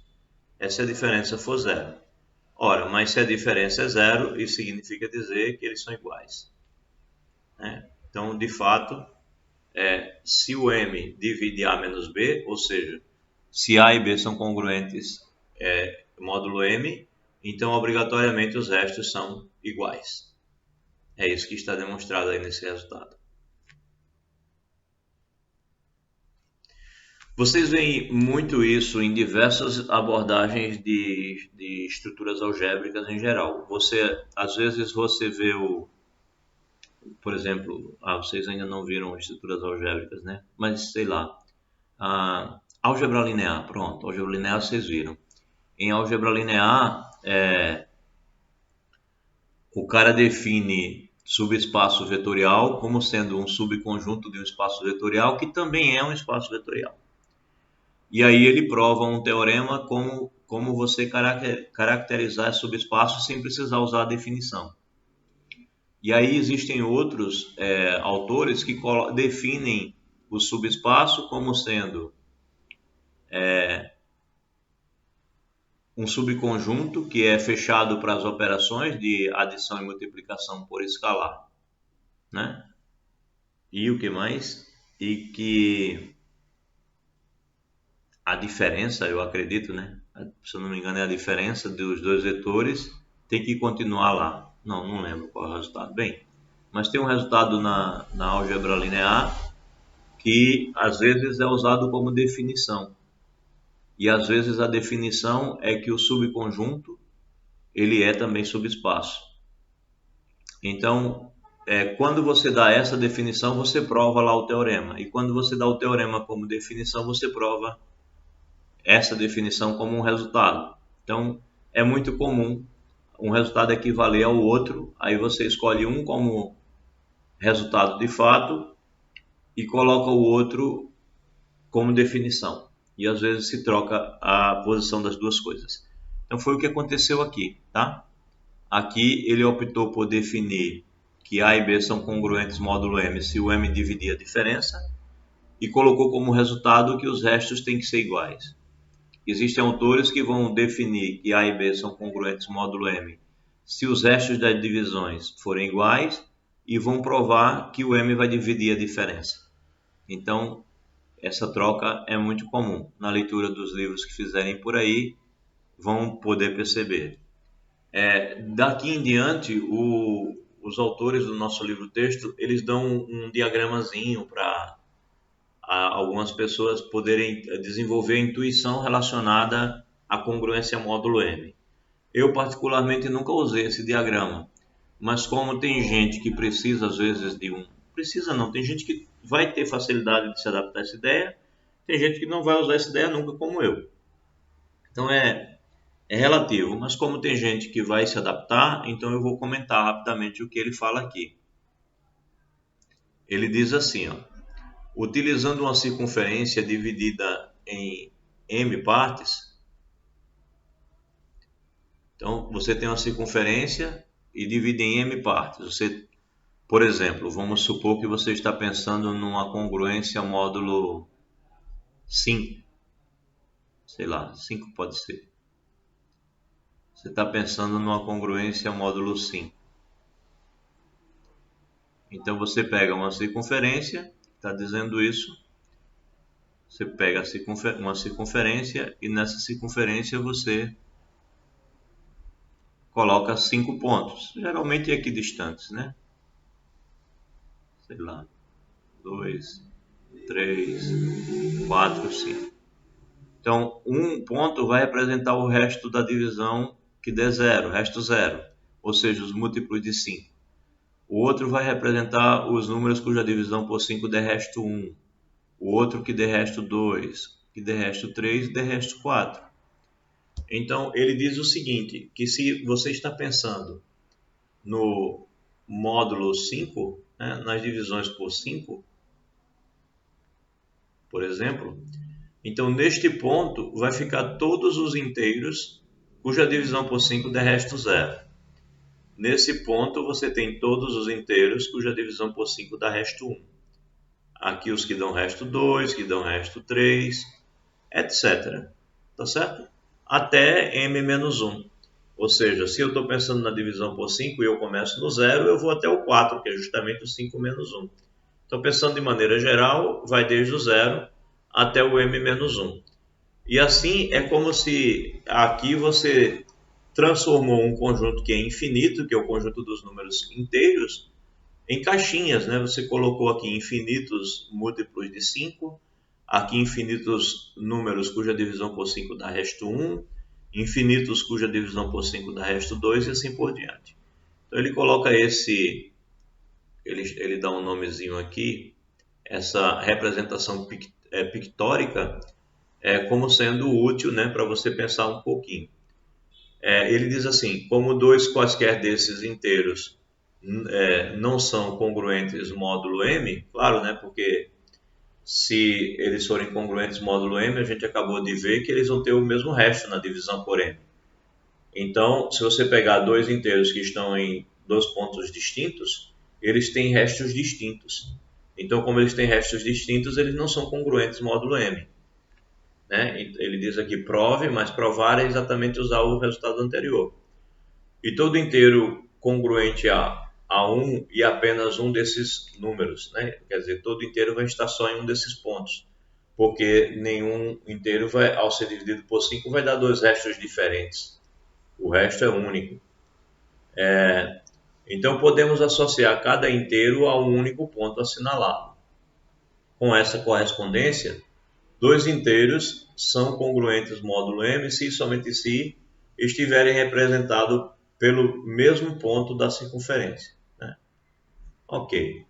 É se a diferença for zero. Ora, mas se a diferença é zero, isso significa dizer que eles são iguais, né? Então, de fato, se o M divide A menos B, ou seja, se A e B são congruentes módulo M, então obrigatoriamente os restos são iguais. É isso que está demonstrado aí nesse resultado. Vocês veem muito isso em diversas abordagens de estruturas algébricas em geral. Às vezes você vê por exemplo, vocês ainda não viram estruturas algébricas, né? Mas sei lá, álgebra linear, pronto, álgebra linear vocês viram. Em álgebra linear, o cara define subespaço vetorial como sendo um subconjunto de um espaço vetorial que também é um espaço vetorial. E aí ele prova um teorema como você caracterizar subespaço sem precisar usar a definição. E aí existem outros autores que definem o subespaço como sendo um subconjunto que é fechado para as operações de adição e multiplicação por escalar, né? E o que mais? E que a diferença, eu acredito, né? Se eu não me engano, é a diferença dos dois vetores tem que continuar lá. Não lembro qual é o resultado. Bem, mas tem um resultado na álgebra linear que às vezes é usado como definição. E às vezes a definição é que o subconjunto ele é também subespaço. Então, quando você dá essa definição, você prova lá o teorema. E quando você dá o teorema como definição, você prova essa definição como um resultado. Então, é muito comum um resultado equivaler ao outro, aí você escolhe um como resultado de fato e coloca o outro como definição. E às vezes se troca a posição das duas coisas. Então foi o que aconteceu aqui, tá? Aqui ele optou por definir que A e B são congruentes módulo M se o M dividir a diferença e colocou como resultado que os restos têm que ser iguais. Existem autores que vão definir que A e B são congruentes módulo M se os restos das divisões forem iguais e vão provar que o M vai dividir a diferença. Então, essa troca é muito comum. Na leitura dos livros que fizerem por aí, vão poder perceber. Daqui em diante, os autores do nosso livro-texto, eles dão um diagramazinho para algumas pessoas poderem desenvolver a intuição relacionada à congruência módulo M. Eu, particularmente, nunca usei esse diagrama, mas como tem gente que precisa, às vezes, Precisa não, tem gente que vai ter facilidade de se adaptar a essa ideia, tem gente que não vai usar essa ideia nunca, como eu. Então, é relativo, mas como tem gente que vai se adaptar, então eu vou comentar rapidamente o que ele fala aqui. Ele diz assim, ó: utilizando uma circunferência dividida em m partes, então você tem uma circunferência e divide em m partes. Você Por exemplo, vamos supor que você está pensando numa congruência módulo 5. Sei lá, 5 pode ser. Você está pensando numa congruência módulo 5. Então você pega uma circunferência, está dizendo isso. Você pega uma circunferência e nessa circunferência você coloca 5 pontos, geralmente equidistantes, né? Sei lá, 2, 3, 4, 5. Então, um ponto vai representar o resto da divisão que der zero, resto zero, ou seja, os múltiplos de 5. O outro vai representar os números cuja divisão por 5 der resto 1. O outro que der resto 2, que der resto 3 e der resto 4. Então, ele diz o seguinte, que se você está pensando no módulo 5, né, nas divisões por 5, por exemplo, então neste ponto vai ficar todos os inteiros cuja divisão por 5 der resto zero. Nesse ponto você tem todos os inteiros cuja divisão por 5 dá resto 1. Aqui os que dão resto 2, que dão resto 3, etc. Tá certo? Até m-1. Ou seja, se eu estou pensando na divisão por 5 e eu começo no 0, eu vou até o 4, que é justamente o 5 menos 1. Então, pensando de maneira geral, vai desde o 0 até o m-1. E assim é como se aqui você transformou um conjunto que é infinito, que é o conjunto dos números inteiros, em caixinhas, né? Você colocou aqui infinitos múltiplos de 5, aqui infinitos números cuja divisão por 5 dá resto 1, infinitos cuja divisão por 5 dá resto 2 e assim por diante. Então ele coloca ele dá um nomezinho aqui, essa representação pictórica, como sendo útil, né, para você pensar um pouquinho. Ele diz assim, como dois quaisquer desses inteiros não são congruentes módulo m, claro, né, porque se eles forem congruentes módulo m, a gente acabou de ver que eles vão ter o mesmo resto na divisão por m. Então, se você pegar dois inteiros que estão em dois pontos distintos, eles têm restos distintos. Então, como eles têm restos distintos, eles não são congruentes módulo m. Né? Ele diz aqui prove, mas provar é exatamente usar o resultado anterior. E todo inteiro congruente a um e apenas um desses números, né? Quer dizer, todo inteiro vai estar só em um desses pontos, porque nenhum inteiro, ao ser dividido por 5, vai dar dois restos diferentes. O resto é único. Então, podemos associar cada inteiro a um único ponto assinalado. Com essa correspondência, dois inteiros são congruentes módulo m se e somente se estiverem representados pelo mesmo ponto da circunferência. Né? Ok.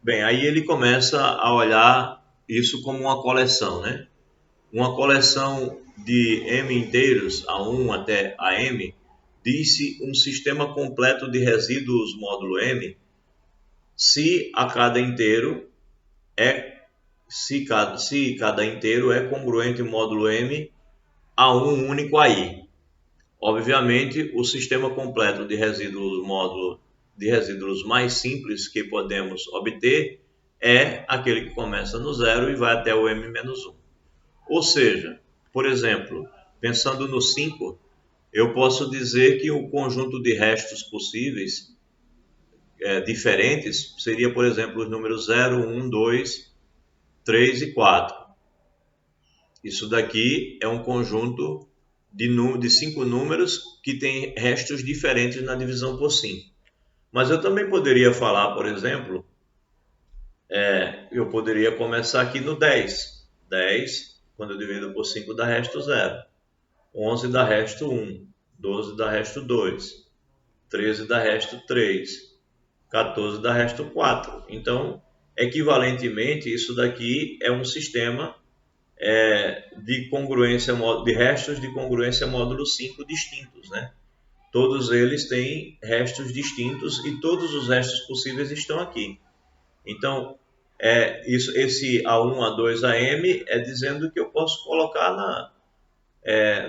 Bem, aí ele começa a olhar isso como uma coleção, né? Uma coleção de m inteiros, a1 até a m, diz-se um sistema completo de resíduos módulo m se cada inteiro é congruente módulo m a um único AI. Obviamente, o sistema completo de resíduos mais simples que podemos obter é aquele que começa no zero e vai até o m-1. Ou seja, por exemplo, pensando no 5, eu posso dizer que o conjunto de restos possíveis diferentes seria, por exemplo, os números 0, 1, 2, 3 e 4. Isso daqui é um conjunto de 5 números que tem restos diferentes na divisão por 5. Mas eu também poderia falar, por exemplo, eu poderia começar aqui no 10. 10, quando eu divido por 5, dá resto 0. 11 dá resto 1. 12 dá resto 2. 13 dá resto 3. 14 dá resto 4. Então, equivalentemente, isso daqui é um sistema de congruência, de restos de congruência módulo 5 distintos, né? Todos eles têm restos distintos e todos os restos possíveis estão aqui. Então, esse A1, A2, AM é dizendo que eu posso colocar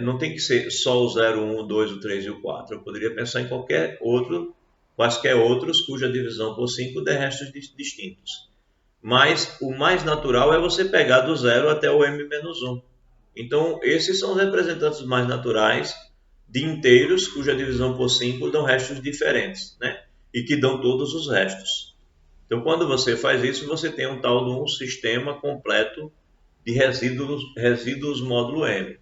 não tem que ser só o 0, 1, o 2, o 3 e o 4. Eu poderia pensar em qualquer outro quaisquer outros cuja divisão por 5 dê restos distintos. Mas o mais natural é você pegar do 0 até o m-1. Então, esses são os representantes mais naturais de inteiros cuja divisão por 5 dão restos diferentes, né? E que dão todos os restos. Então, quando você faz isso, você tem um tal de um sistema completo de resíduos módulo m.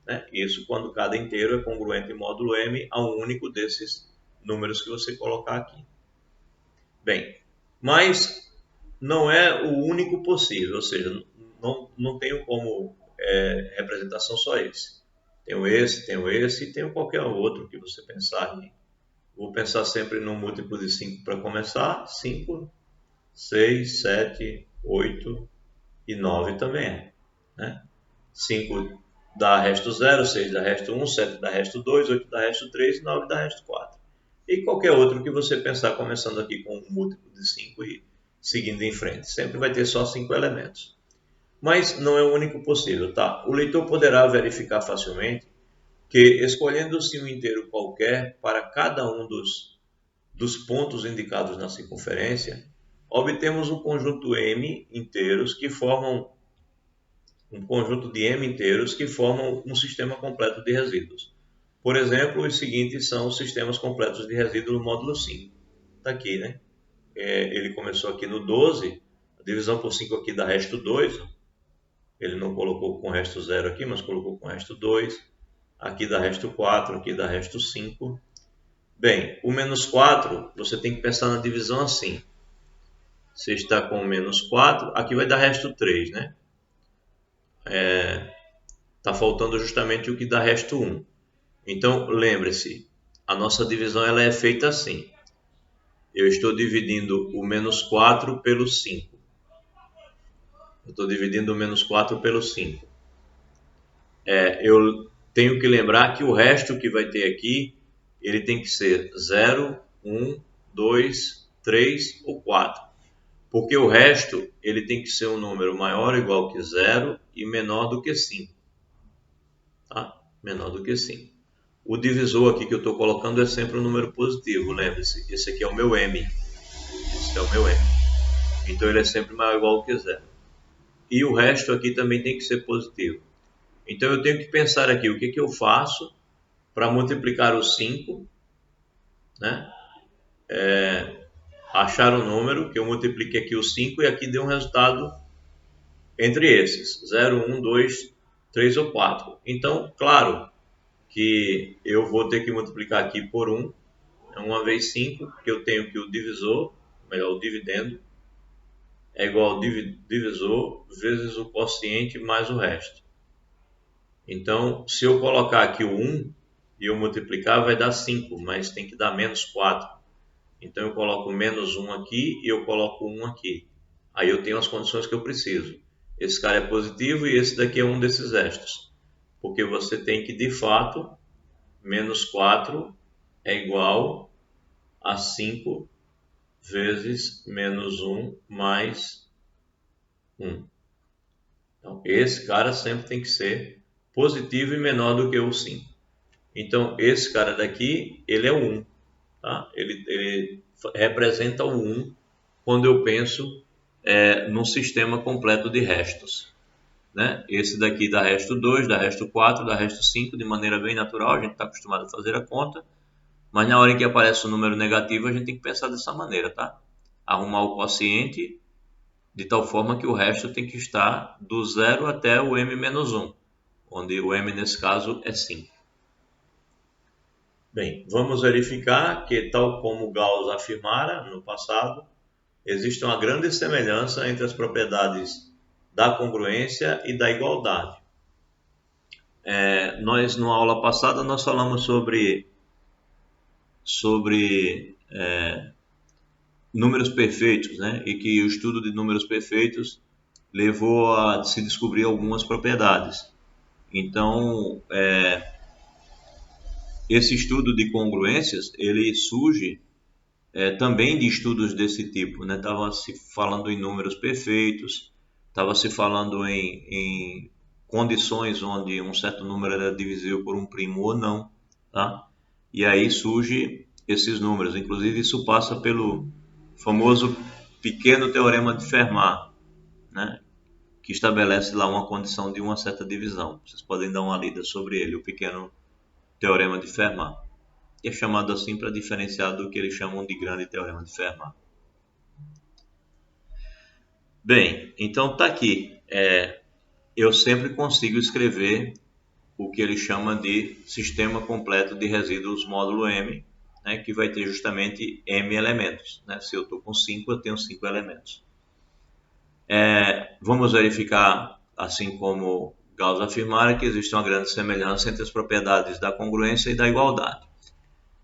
Né? Isso quando cada inteiro é congruente em módulo m a um único desses números que você colocar aqui. Bem, mas não é o único possível, ou seja, não tenho como representação só esse. Tenho esse e tenho qualquer outro que você pensar aí. Vou pensar sempre no múltiplo de 5 para começar. 5, 6, 7, 8 e 9 também é. Né? 5 dá resto 0, 6 dá resto 1, 7 dá resto 2, 8 dá resto 3 e 9 dá resto 4. E qualquer outro que você pensar começando aqui com um múltiplo de 5 e seguindo em frente. Sempre vai ter só 5 elementos. Mas não é o único possível, tá? O leitor poderá verificar facilmente que, escolhendo-se um inteiro qualquer para cada um dos pontos indicados na circunferência, obtemos um conjunto M inteiros que formam um conjunto de M inteiros que formam um sistema completo de resíduos. Por exemplo, os seguintes são os sistemas completos de resíduos módulo 5. Está aqui, né? Ele começou aqui no 12, a divisão por 5 aqui dá resto 2. Ele não colocou com resto 0 aqui, mas colocou com resto 2. Aqui dá resto 4, aqui dá resto 5. Bem, o menos 4, você tem que pensar na divisão assim. Você está com menos 4, aqui vai dar resto 3, né? Está faltando justamente o que dá resto 1. Então, lembre-se, a nossa divisão ela é feita assim. Eu estou dividindo o menos 4 pelo 5. Eu estou dividindo o menos 4 pelo 5. Eu tenho que lembrar que o resto que vai ter aqui, ele tem que ser 0, 1, 2, 3 ou 4. Porque o resto, ele tem que ser um número maior ou igual que 0 e menor do que 5. Tá? Menor do que 5. O divisor aqui que eu estou colocando é sempre um número positivo, lembre-se. Esse aqui é o meu m. Esse é o meu m. Então ele é sempre maior ou igual que 0. E o resto aqui também tem que ser positivo. Então eu tenho que pensar aqui o que eu faço para multiplicar o 5, né? Achar um número que eu multiplique aqui o 5 e aqui dê um resultado entre esses, 0, 1, 2, 3 ou 4. Então, claro que eu vou ter que multiplicar aqui por 1, 1 vezes 5, porque eu tenho que o divisor, melhor, o dividendo, é igual ao divisor vezes o quociente mais o resto. Então, se eu colocar aqui o 1 e eu multiplicar, vai dar 5, mas tem que dar menos 4. Então, eu coloco menos 1 aqui e eu coloco 1 aqui. Aí eu tenho as condições que eu preciso. Esse cara é positivo e esse daqui é um desses restos. Porque você tem que, de fato, menos 4 é igual a 5 vezes menos 1 mais 1. Então, esse cara sempre tem que ser positivo e menor do que o 5. Então, esse cara daqui, ele é o 1. Tá? Ele representa o 1 quando eu penso num sistema completo de restos. Né? Esse daqui dá resto 2, dá resto 4, dá resto 5, de maneira bem natural, a gente está acostumado a fazer a conta, mas na hora em que aparece o número negativo, a gente tem que pensar dessa maneira, tá? Arrumar o quociente de tal forma que o resto tem que estar do 0 até o m-1, onde o m nesse caso é 5. Bem, vamos verificar que, tal como Gauss afirmara no passado, existe uma grande semelhança entre as propriedades da congruência e da igualdade. Na aula passada, nós falamos sobre números perfeitos, né? E que o estudo de números perfeitos levou a se descobrir algumas propriedades. Então, esse estudo de congruências, ele surge também de estudos desse tipo, né? Estava se falando em números perfeitos, estava se falando em condições onde um certo número era divisível por um primo ou não, tá? E aí surge esses números. Inclusive, isso passa pelo famoso pequeno teorema de Fermat, né? Que estabelece lá uma condição de uma certa divisão. Vocês podem dar uma lida sobre ele, o pequeno teorema de Fermat. Que é chamado assim para diferenciar do que eles chamam de grande teorema de Fermat. Bem, então está aqui. Eu sempre consigo escrever o que ele chama de sistema completo de resíduos módulo M, né, que vai ter justamente M elementos. Né? Se eu estou com 5, eu tenho 5 elementos. Vamos verificar, assim como Gauss afirmara, que existe uma grande semelhança entre as propriedades da congruência e da igualdade.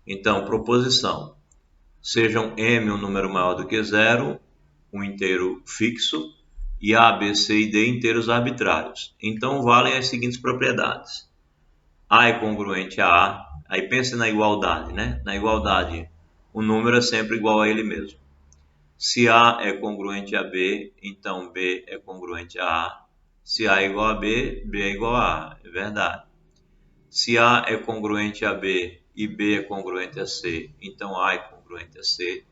Então, proposição. Sejam M um número maior do que zero, um inteiro fixo, e A, B, C e D inteiros arbitrários. Então, valem as seguintes propriedades. A é congruente a A. Aí pense na igualdade, né? Na igualdade, o número é sempre igual a ele mesmo. Se A é congruente a B, então B é congruente a A. Se A é igual a B, B é igual a A. É verdade. Se A é congruente a B e B é congruente a C, então A é congruente a C.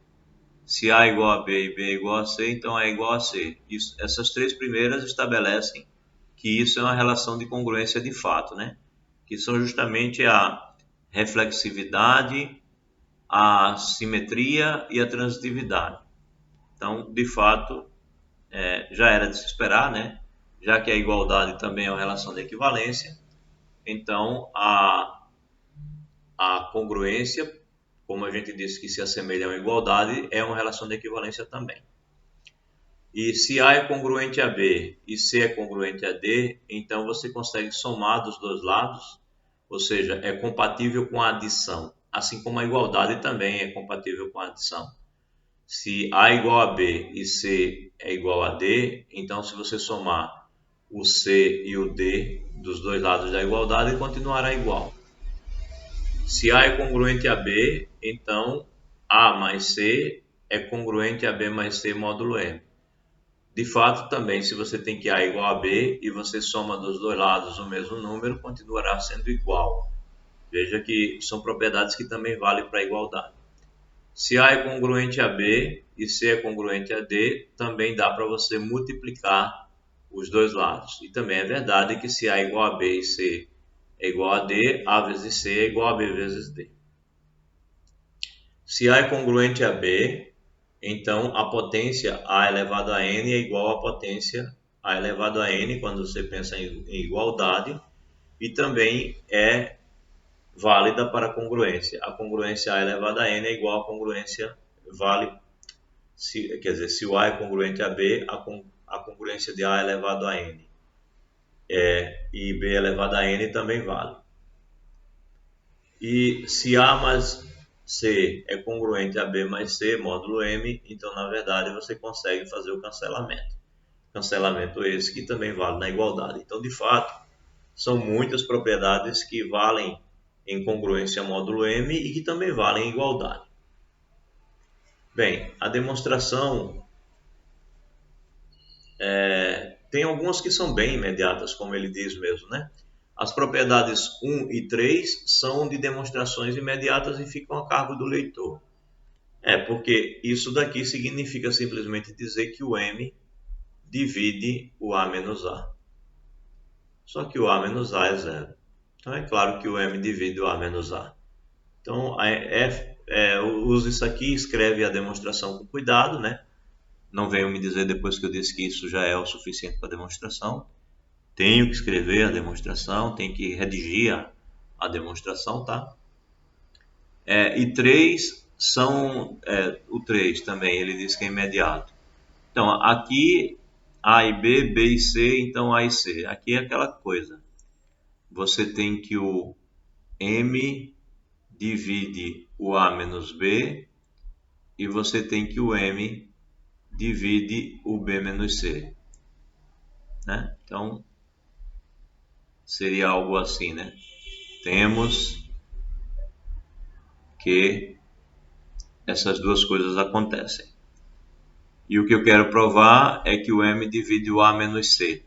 Se A é igual a B e B é igual a C, então A é igual a C. Essas três primeiras estabelecem que isso é uma relação de congruência de fato, né? Que são justamente a reflexividade, a simetria e a transitividade. Então, de fato, já era de se esperar, né? Já que a igualdade também é uma relação de equivalência, então a congruência, como a gente disse que se assemelha a uma igualdade, é uma relação de equivalência também. E se A é congruente a B e C é congruente a D, então você consegue somar dos dois lados, ou seja, é compatível com a adição, assim como a igualdade também é compatível com a adição. Se A é igual a B e C é igual a D, então se você somar o C e o D dos dois lados da igualdade, continuará igual. Se A é congruente a B, então A mais C é congruente a B mais C módulo M. De fato, também, se você tem que A é igual a B e você soma dos dois lados o mesmo número, continuará sendo igual. Veja que são propriedades que também valem para a igualdade. Se A é congruente a B e C é congruente a D, também dá para você multiplicar os dois lados. E também é verdade que se A é igual a B e C é igual a D, A vezes C é igual a B vezes D. Se A é congruente a B, então a potência A elevado a N é igual à potência A elevado a N, quando você pensa em igualdade, e também é válida para a congruência. A congruência A elevado a N é igual à congruência quer dizer, se o A é congruente a B, a congruência de A elevado a N e B elevado a N também vale. E se A mais C é congruente a B mais C, módulo M, então na verdade você consegue fazer o cancelamento. Cancelamento esse que também vale na igualdade. Então, de fato, são muitas propriedades que valem em congruência módulo M e que também valem em igualdade. Bem, a demonstração tem algumas que são bem imediatas, como ele diz mesmo, né? As propriedades 1 e 3 são de demonstrações imediatas e ficam a cargo do leitor. Porque isso daqui significa simplesmente dizer que o M divide o A menos A. Só que o A menos A é zero. Então é claro que o M divide o A menos A. Então uso isso aqui, escreve a demonstração com cuidado, né? Não venham me dizer depois que eu disse que isso já é o suficiente para a demonstração. Tenho que escrever a demonstração, tenho que redigir a demonstração, tá? E 3 são... o 3 também, ele diz que é imediato. Então, aqui A e B, B e C, então A e C. Aqui é aquela coisa. Você tem que o M divide o A menos B e você tem que o M divide o B menos C. Né? Então, seria algo assim, né? Temos que essas duas coisas acontecem. E o que eu quero provar é que o M divide o A menos C.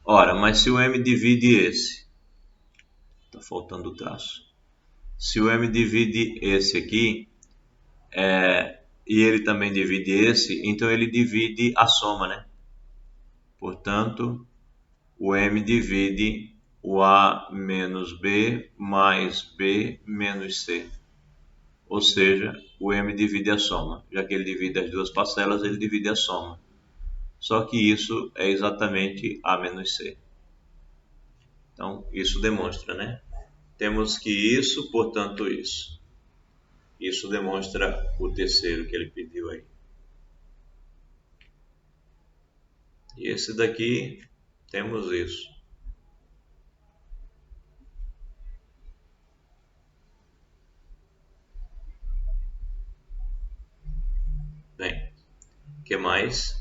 Ora, mas se o M divide esse, está faltando o traço. Se o m divide esse aqui, e ele também divide esse, então ele divide a soma, né? Portanto, o m divide o a menos b mais b menos c. Ou seja, o m divide a soma. Já que ele divide as duas parcelas, ele divide a soma. Só que isso é exatamente a menos c. Então, isso demonstra, né? Temos que isso, portanto, isso. Isso demonstra o terceiro que ele pediu aí. E esse daqui, temos isso. Bem, o que mais?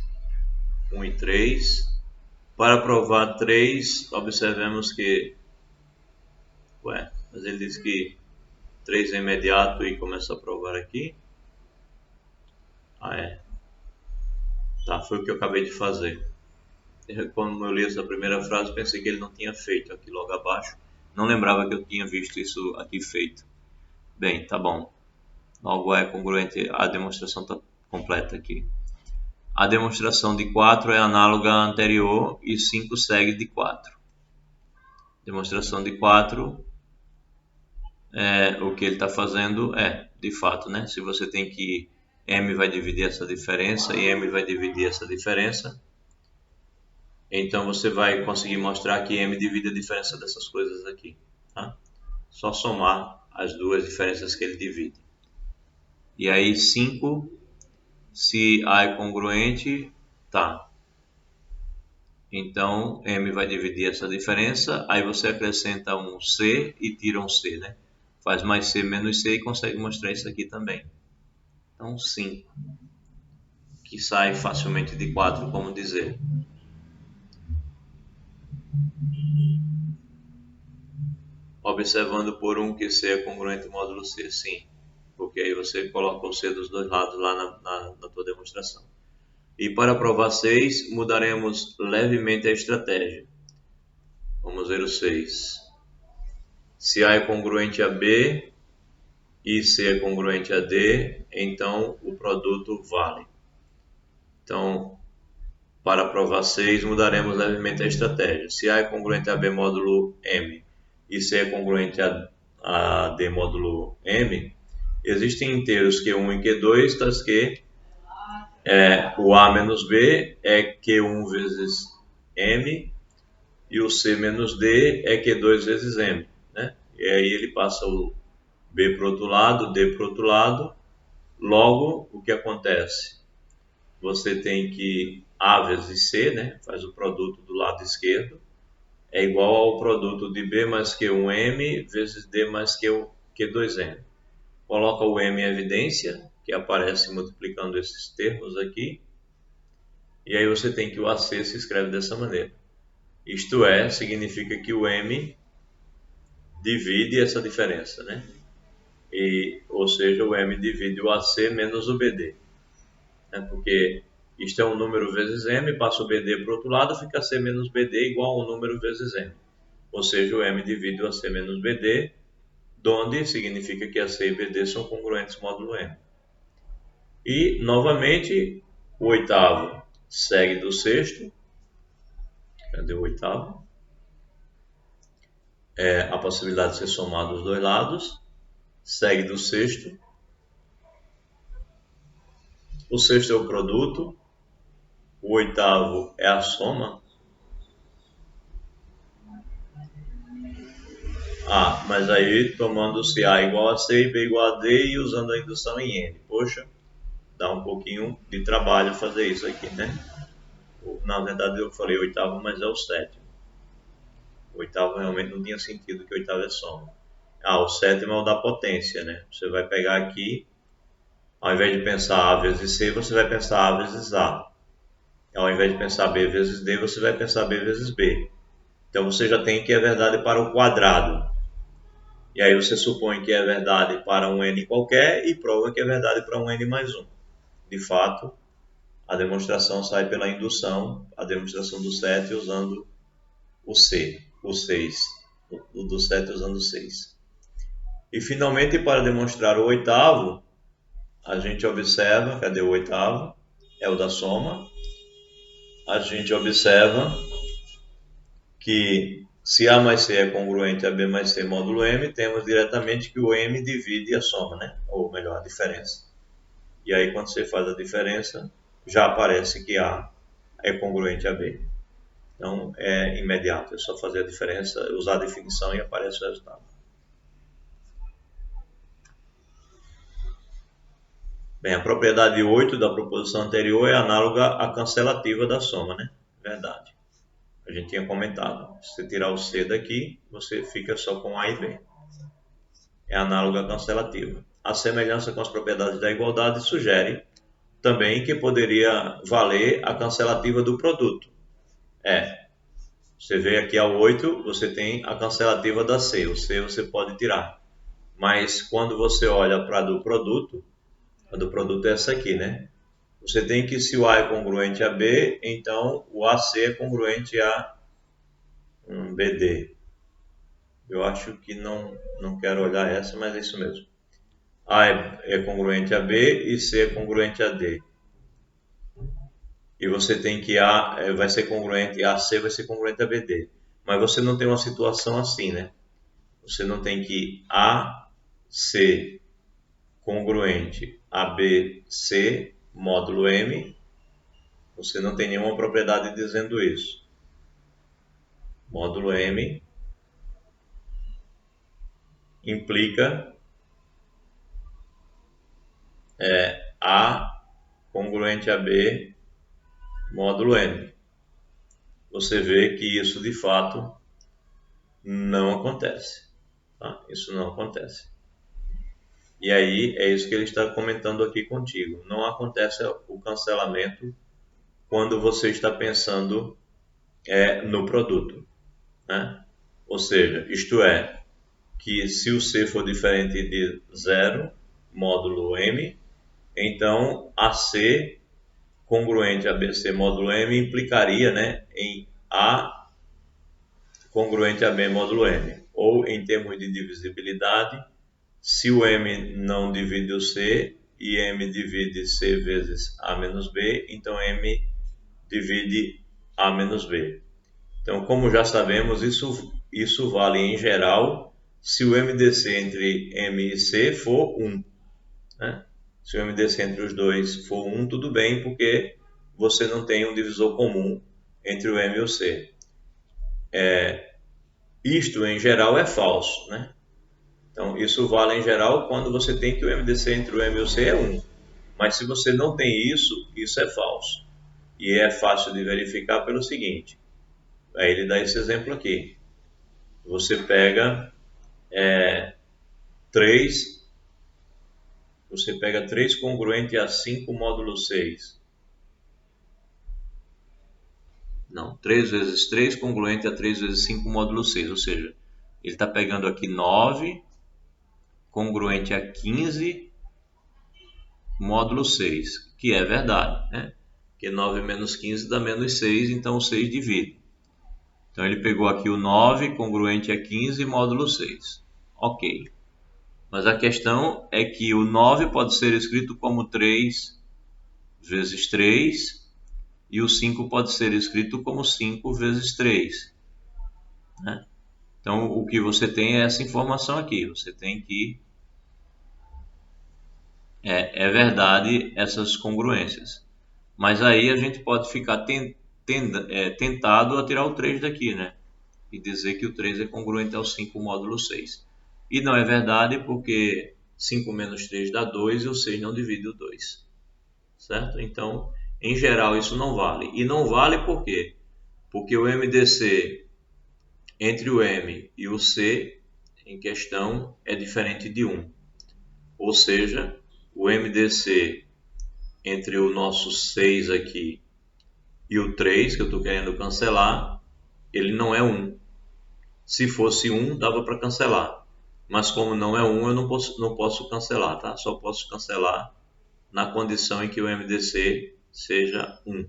1 e 3. Para provar 3, observemos que... mas ele diz que 3 é imediato e começa a provar aqui. Tá, foi o que eu acabei de fazer. Quando eu li essa primeira frase, pensei que ele não tinha feito aqui logo abaixo. Não lembrava que eu tinha visto isso aqui feito. Bem, tá bom. Logo é congruente, a demonstração está completa aqui. A demonstração de 4 é análoga à anterior e 5 segue de 4. Demonstração de 4, o que ele está fazendo de fato, né? Se você tem que m vai dividir essa diferença e m vai dividir essa diferença, então você vai conseguir mostrar que m divide a diferença dessas coisas aqui. Tá? Só somar as duas diferenças que ele divide. E aí 5, se a é congruente, tá. Então m vai dividir essa diferença, aí você acrescenta um c e tira um c, né? Faz mais c menos c e consegue mostrar isso aqui também. Então 5, que sai facilmente de 4, como dizer. Observando por 1 que c é congruente módulo c, sim. Porque aí você coloca o c dos dois lados lá na tua demonstração. E para provar 6, mudaremos levemente a estratégia. Vamos ver o 6. Se A é congruente a B e C é congruente a D, então o produto vale. Então, para provar 6, mudaremos levemente a estratégia. Se A é congruente a B módulo M e C é congruente a D módulo M, existem inteiros Q1 e Q2, tais que o A menos B é Q1 vezes M e o C menos D é Q2 vezes M. Né? E aí ele passa o B para o outro lado, D para o outro lado. Logo, o que acontece? Você tem que A vezes C, né? Faz o produto do lado esquerdo, é igual ao produto de B mais Q1M vezes D mais Q2M. Coloca o M em evidência, que aparece multiplicando esses termos aqui, e aí você tem que o AC se escreve dessa maneira. Isto é, significa que o M divide essa diferença, né? Ou seja, o M divide o AC menos o BD. Né? Porque isto é um número vezes M, passa o BD para o outro lado, fica C menos BD igual a um número vezes M. Ou seja, o M divide o AC menos BD, donde significa que AC e BD são congruentes módulo M. E, novamente, o oitavo segue do sexto. Cadê o oitavo? A possibilidade de ser somado os dois lados. Segue do sexto. O sexto é o produto. O oitavo é a soma. Mas aí tomando-se A igual a C e B igual a D e usando a indução em N. Poxa, dá um pouquinho de trabalho fazer isso aqui, né? Na verdade eu falei oitavo, mas é o sétimo. O oitavo realmente não tinha sentido, que o oitavo é soma. O sétimo é o da potência, né? Você vai pegar aqui, ao invés de pensar A vezes C, você vai pensar A vezes A. Ao invés de pensar B vezes D, você vai pensar B vezes B. Então você já tem que é verdade para o quadrado. E aí você supõe que é verdade para um n qualquer e prova que é verdade para um n mais 1. De fato, a demonstração sai pela indução, a demonstração do 7 usando o 6. O do 7 usando o 6. E finalmente, para demonstrar o oitavo, a gente observa, cadê o oitavo? É o da soma. A gente observa que se A mais C é congruente a B mais C módulo M, temos diretamente que o M divide a soma, né? Ou melhor, a diferença. E aí quando você faz a diferença, já aparece que A é congruente a B. Então é imediato, é só fazer a diferença, usar a definição e aparece o resultado. Bem, a propriedade 8 da proposição anterior é análoga à cancelativa da soma, né? Verdade. A gente tinha comentado. Se você tirar o C daqui, você fica só com A e B. É análoga à cancelativa. A semelhança com as propriedades da igualdade sugere também que poderia valer a cancelativa do produto. Você vê aqui a 8, você tem a cancelativa da C. O C você pode tirar. Mas quando você olha para a do produto, a do produto é essa aqui, né? Você tem que, se o A é congruente a B, então o AC é congruente a BD. Eu acho que não quero olhar essa, mas é isso mesmo. A é congruente a B e C é congruente a D. E você tem que A vai ser congruente a C, vai ser congruente a BD. Mas você não tem uma situação assim, né? Você não tem que A, C congruente a B, C módulo M. Você não tem nenhuma propriedade dizendo isso. Módulo M implica A congruente a B módulo M. Você vê que isso de fato não acontece. Tá? Isso não acontece. E aí é isso que ele está comentando aqui contigo. Não acontece o cancelamento quando você está pensando no produto. Né? Ou seja, isto é, que se o C for diferente de 0, módulo M, então AC congruente a BC módulo M implicaria, né, em A congruente a B módulo M. Ou em termos de divisibilidade, se o M não divide o C e M divide C vezes A menos B, então M divide A menos B. Então, como já sabemos, isso vale em geral se o MDC entre M e C for 1. Né? Se o MDC entre os dois for 1, tudo bem, porque você não tem um divisor comum entre o M e o C. Isto, em geral, é falso. Né? Então, isso vale em geral quando você tem que o MDC entre o M e o C é 1. Mas se você não tem isso, isso é falso. E é fácil de verificar pelo seguinte. Aí ele dá esse exemplo aqui. Você pega 3 congruente a 5 módulo 6. Não, 3 vezes 3 congruente a 3 vezes 5 módulo 6. Ou seja, ele está pegando aqui 9 congruente a 15 módulo 6, que é verdade, né? Porque 9 menos 15 dá menos 6, então o 6 divide. Então ele pegou aqui o 9 congruente a 15 módulo 6. Ok. Mas a questão é que o 9 pode ser escrito como 3 vezes 3 e o 5 pode ser escrito como 5 vezes 3. Né? Então o que você tem é essa informação aqui. Você tem que é verdade essas congruências. Mas aí a gente pode ficar tentado a tirar o 3 daqui, né? E dizer que o 3 é congruente ao 5 módulo 6. E não é verdade porque 5 menos 3 dá 2 e o 6 não divide o 2. Certo? Então, em geral, isso não vale. E não vale por quê? Porque o MDC entre o M e o C em questão é diferente de 1. Ou seja, o MDC entre o nosso 6 aqui e o 3, que eu estou querendo cancelar, ele não é 1. Se fosse 1, dava para cancelar. Mas como não é 1, eu não posso cancelar, tá? Só posso cancelar na condição em que o MDC seja 1.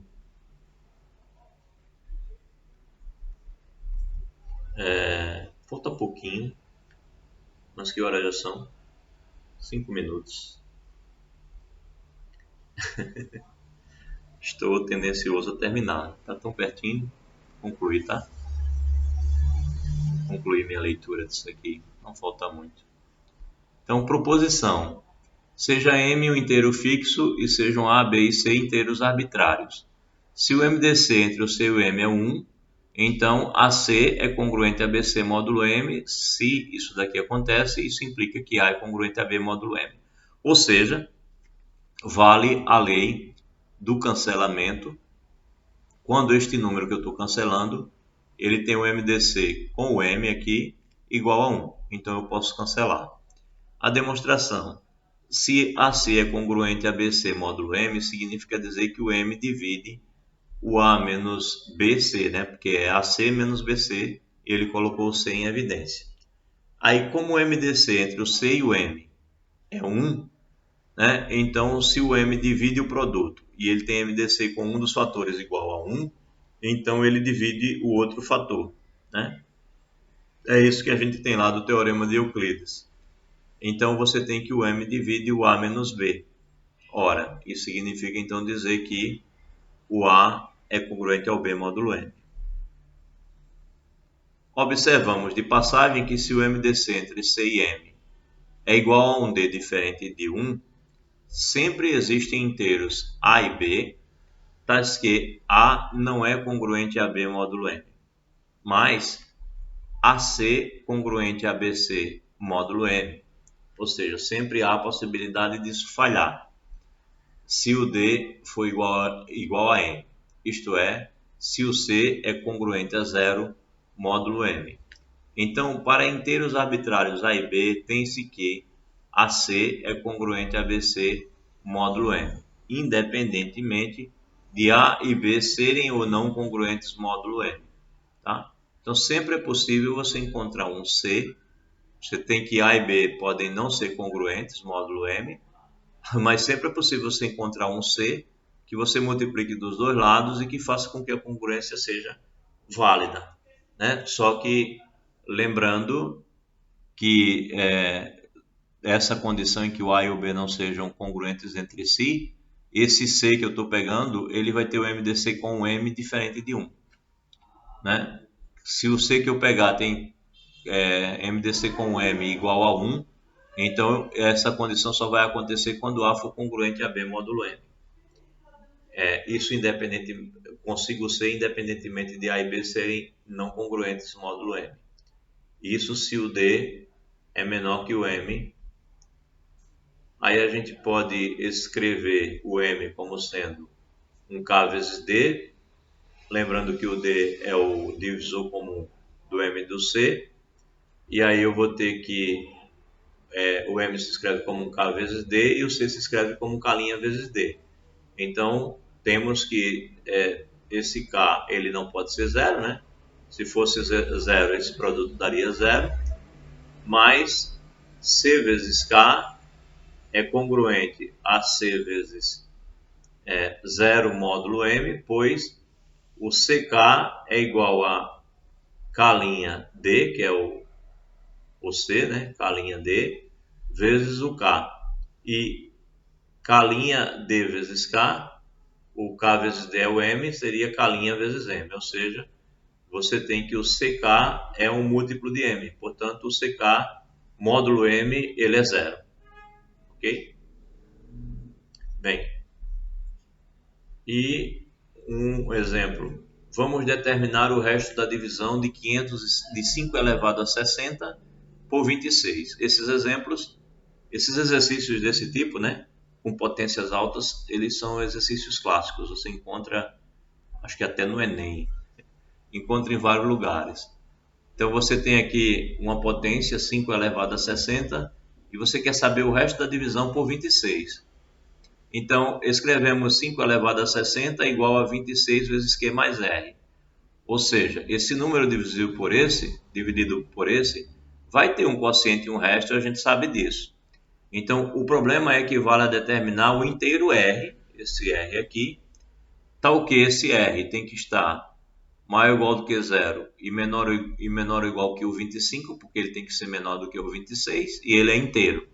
Falta pouquinho. Mas que horas já são? 5 minutos. Estou tendencioso a terminar. Está tão pertinho. Concluir, tá? Concluir minha leitura disso aqui. Não falta muito. Então, proposição. Seja M um inteiro fixo e sejam A, B e C inteiros arbitrários. Se o MDC entre o C e o M é 1, então AC é congruente a BC módulo M. Se isso daqui acontece, isso implica que A é congruente a B módulo M. Ou seja, vale a lei do cancelamento. Quando este número que eu estou cancelando, ele tem o MDC com o M aqui igual a 1. Então eu posso cancelar. A demonstração. Se AC é congruente a BC módulo M, significa dizer que o M divide o A menos BC, né? Porque é AC menos BC, ele colocou o C em evidência. Aí, como o MDC entre o C e o M é 1, né? Então, se o M divide o produto e ele tem MDC com um dos fatores igual a 1, então ele divide o outro fator, né? É isso que a gente tem lá do Teorema de Euclides. Então, você tem que o M divide o A menos B. Ora, isso significa então dizer que o A é congruente ao B módulo M. Observamos de passagem que se o MDC entre C e M é igual a um D diferente de 1, sempre existem inteiros A e B, tais que A não é congruente a B módulo M, mas AC congruente a BC módulo M. Ou seja, sempre há a possibilidade disso falhar, se o D for igual a M, isto é, se o C é congruente a 0 módulo M. Então, para inteiros arbitrários A e B, tem-se que AC é congruente a BC módulo M, independentemente de A e B serem ou não congruentes módulo M. Tá? Então, sempre é possível você encontrar um C. Você tem que A e B podem não ser congruentes módulo M, mas sempre é possível você encontrar um C que você multiplique dos dois lados e que faça com que a congruência seja válida, né? Só que lembrando que essa condição em que o A e o B não sejam congruentes entre si, esse C que eu estou pegando, ele vai ter o MDC com um M diferente de 1, né? Se o C que eu pegar tem MDC com um M igual a 1, então essa condição só vai acontecer quando A for congruente a B módulo M. Isso consigo ser independentemente de A e B serem não congruentes módulo M. Isso se o D é menor que o M. Aí a gente pode escrever o M como sendo um K vezes D, lembrando que o D é o divisor comum do M e do C. E aí eu vou ter que o M se escreve como um K vezes D e o C se escreve como um K' vezes D. Então, temos que esse K ele não pode ser 0, né? Se fosse 0, esse produto daria 0. Mas C vezes K é congruente a C vezes 0 módulo M, pois o CK é igual a K'D, que é o C, né? K'D, vezes o K. E K'D vezes K, o K vezes D é o M, seria K' vezes M. Ou seja, você tem que o CK é um múltiplo de M. Portanto, o CK módulo M, ele é 0. Ok? Bem, e um exemplo. Vamos determinar o resto da divisão de 5 elevado a 60 por 26. Esses exercícios desse tipo, né, com potências altas, eles são exercícios clássicos. Você encontra, acho que até no Enem, encontra em vários lugares. Então você tem aqui uma potência 5 elevado a 60 e você quer saber o resto da divisão por 26. Então, escrevemos 5 elevado a 60 igual a 26 vezes Q mais R. Ou seja, esse número dividido por esse, vai ter um quociente e um resto, a gente sabe disso. Então, o problema é que vale a determinar o inteiro R, esse R aqui, tal que esse R tem que estar maior ou igual do que 0 e menor ou igual que o 25, porque ele tem que ser menor do que o 26, e ele é inteiro.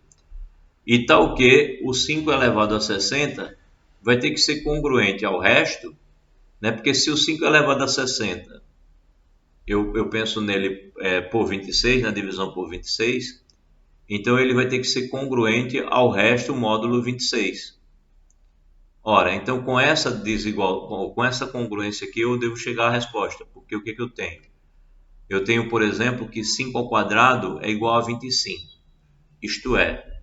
E tal que o 5 elevado a 60 vai ter que ser congruente ao resto, né? Porque se o 5 elevado a 60, eu penso nele por 26, na divisão por 26, então ele vai ter que ser congruente ao resto módulo 26. Ora, então com essa com essa congruência aqui eu devo chegar à resposta, porque o que eu tenho? Eu tenho, por exemplo, que 5 ao quadrado é igual a 25, isto é,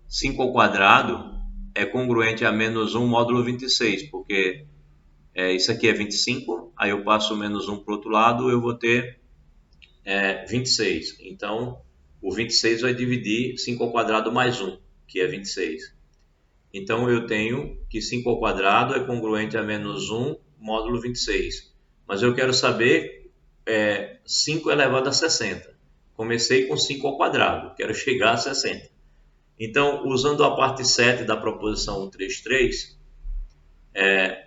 5 ao quadrado é congruente a menos 1 módulo 26, porque isso aqui é 25, aí eu passo o menos 1 para o outro lado, eu vou ter 26. Então, o 26 vai dividir 5 ao quadrado mais 1, que é 26. Então, eu tenho que 5 ao quadrado é congruente a menos 1 módulo 26. Mas eu quero saber 5 elevado a 60. Comecei com 5 ao quadrado, quero chegar a 60. Então, usando a parte 7 da proposição 133,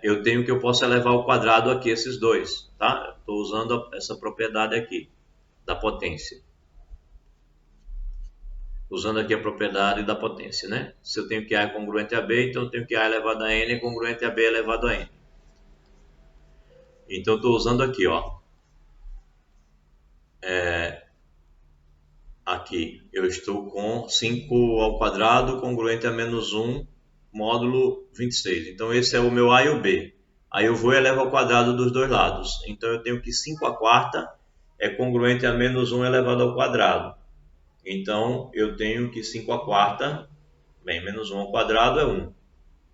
eu tenho que eu posso elevar ao quadrado aqui esses dois, tá? Estou usando essa propriedade aqui da potência. Usando aqui a propriedade da potência, né? Se eu tenho que A é congruente a B, então eu tenho que A elevado a N é congruente a B elevado a N. Então, eu estou usando aqui, ó. Aqui, eu estou com 5 ao quadrado congruente a menos 1 módulo 26. Então, esse é o meu A e o B. Aí eu vou e elevo ao quadrado dos dois lados. Então, eu tenho que 5 à quarta é congruente a menos 1 elevado ao quadrado. Então, eu tenho que 5 à quarta, menos 1 ao quadrado é 1.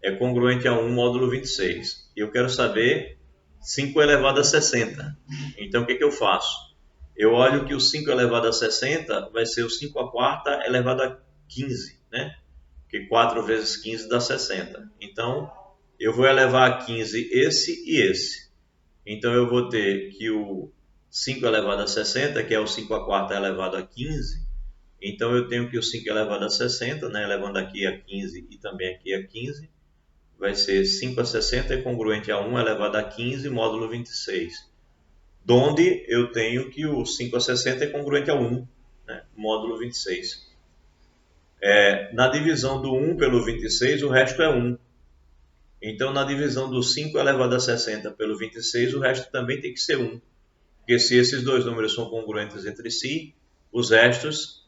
É congruente a 1 módulo 26. E eu quero saber 5 elevado a 60. Então, o que eu faço? Eu olho que o 5 elevado a 60 vai ser o 5 à quarta elevado a 15, né? Porque 4 vezes 15 dá 60. Então, eu vou elevar a 15 esse e esse. Então, eu vou ter que o 5 elevado a 60, que é o 5 à quarta elevado a 15. Então, eu tenho que o 5 elevado a 60, né? Elevando aqui a 15 e também aqui a 15. Vai ser 5 a 60 é congruente a 1 elevado a 15 módulo 26. Donde eu tenho que o 5 a 60 é congruente a 1, né? Módulo 26. Na divisão do 1 pelo 26, o resto é 1. Então, na divisão do 5 elevado a 60 pelo 26, o resto também tem que ser 1. Porque se esses dois números são congruentes entre si, os restos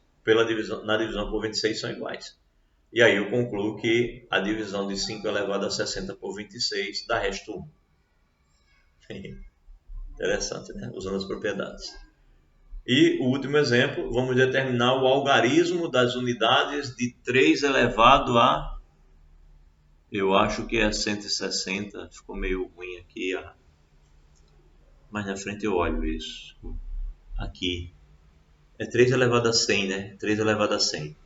na divisão por 26 são iguais. E aí eu concluo que a divisão de 5 elevado a 60 por 26 dá resto 1. Interessante, né? Usando as propriedades. E o último exemplo, vamos determinar o algarismo das unidades de 3 elevado a... Eu acho que é 160, ficou meio ruim aqui. Mas na frente eu olho isso. Aqui. É 3 elevado a 100, né? 3 elevado a 100.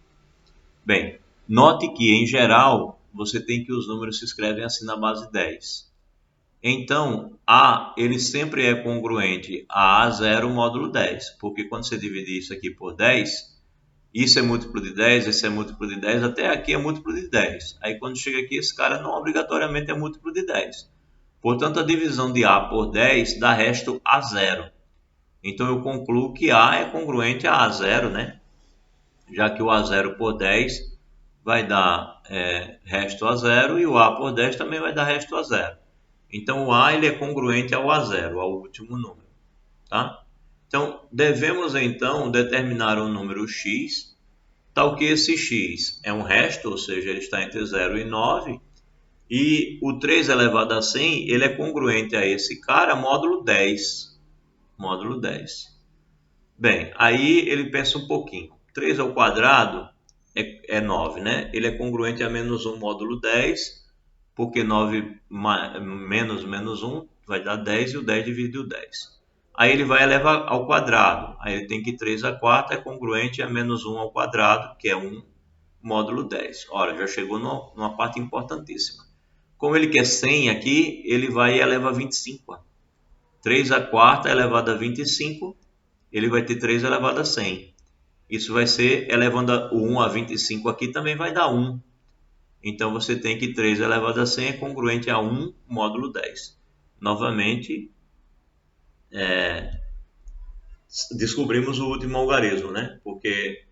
Bem, note que, em geral, você tem que os números se escrevem assim na base 10. Então, A, ele sempre é congruente a A0 módulo 10, porque quando você dividir isso aqui por 10, isso é múltiplo de 10, esse é múltiplo de 10, até aqui é múltiplo de 10. Aí quando chega aqui, esse cara não obrigatoriamente é múltiplo de 10. Portanto, a divisão de A por 10 dá resto a 0. Então, eu concluo que A é congruente a A0, né? Já que o A0 por 10 vai dar resto a 0 e o A por 10 também vai dar resto a 0. Então, o A ele é congruente ao A0, ao último número. Tá? Então, devemos então determinar um número x, tal que esse x é um resto, ou seja, ele está entre 0 e 9, e o 3 elevado a 100 ele é congruente a esse cara módulo 10. Módulo 10. Bem, aí ele pensa um pouquinho. 3 ao quadrado é 9, né? Ele é congruente a menos 1 módulo 10, porque 9 menos 1 vai dar 10 e o 10 divide o 10. Aí ele vai elevar ao quadrado. Aí ele tem que 3 à quarta é congruente a menos 1 ao quadrado, que é 1 módulo 10. Ora, já chegou numa parte importantíssima. Como ele quer 100 aqui, ele vai e eleva a 25. 3 à quarta elevado a 25, ele vai ter 3 elevado a 100. Isso vai ser, elevando o 1 a 25 aqui, também vai dar 1. Então, você tem que 3 elevado a 100 é congruente a 1 módulo 10. Novamente, descobrimos o último algarismo, né? Porque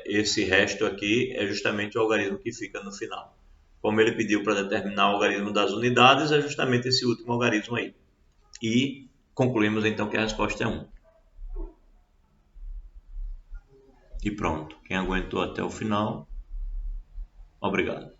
esse resto aqui é justamente o algarismo que fica no final. Como ele pediu para determinar o algarismo das unidades, é justamente esse último algarismo aí. E concluímos então que a resposta é 1. E pronto. Quem aguentou até o final, obrigado.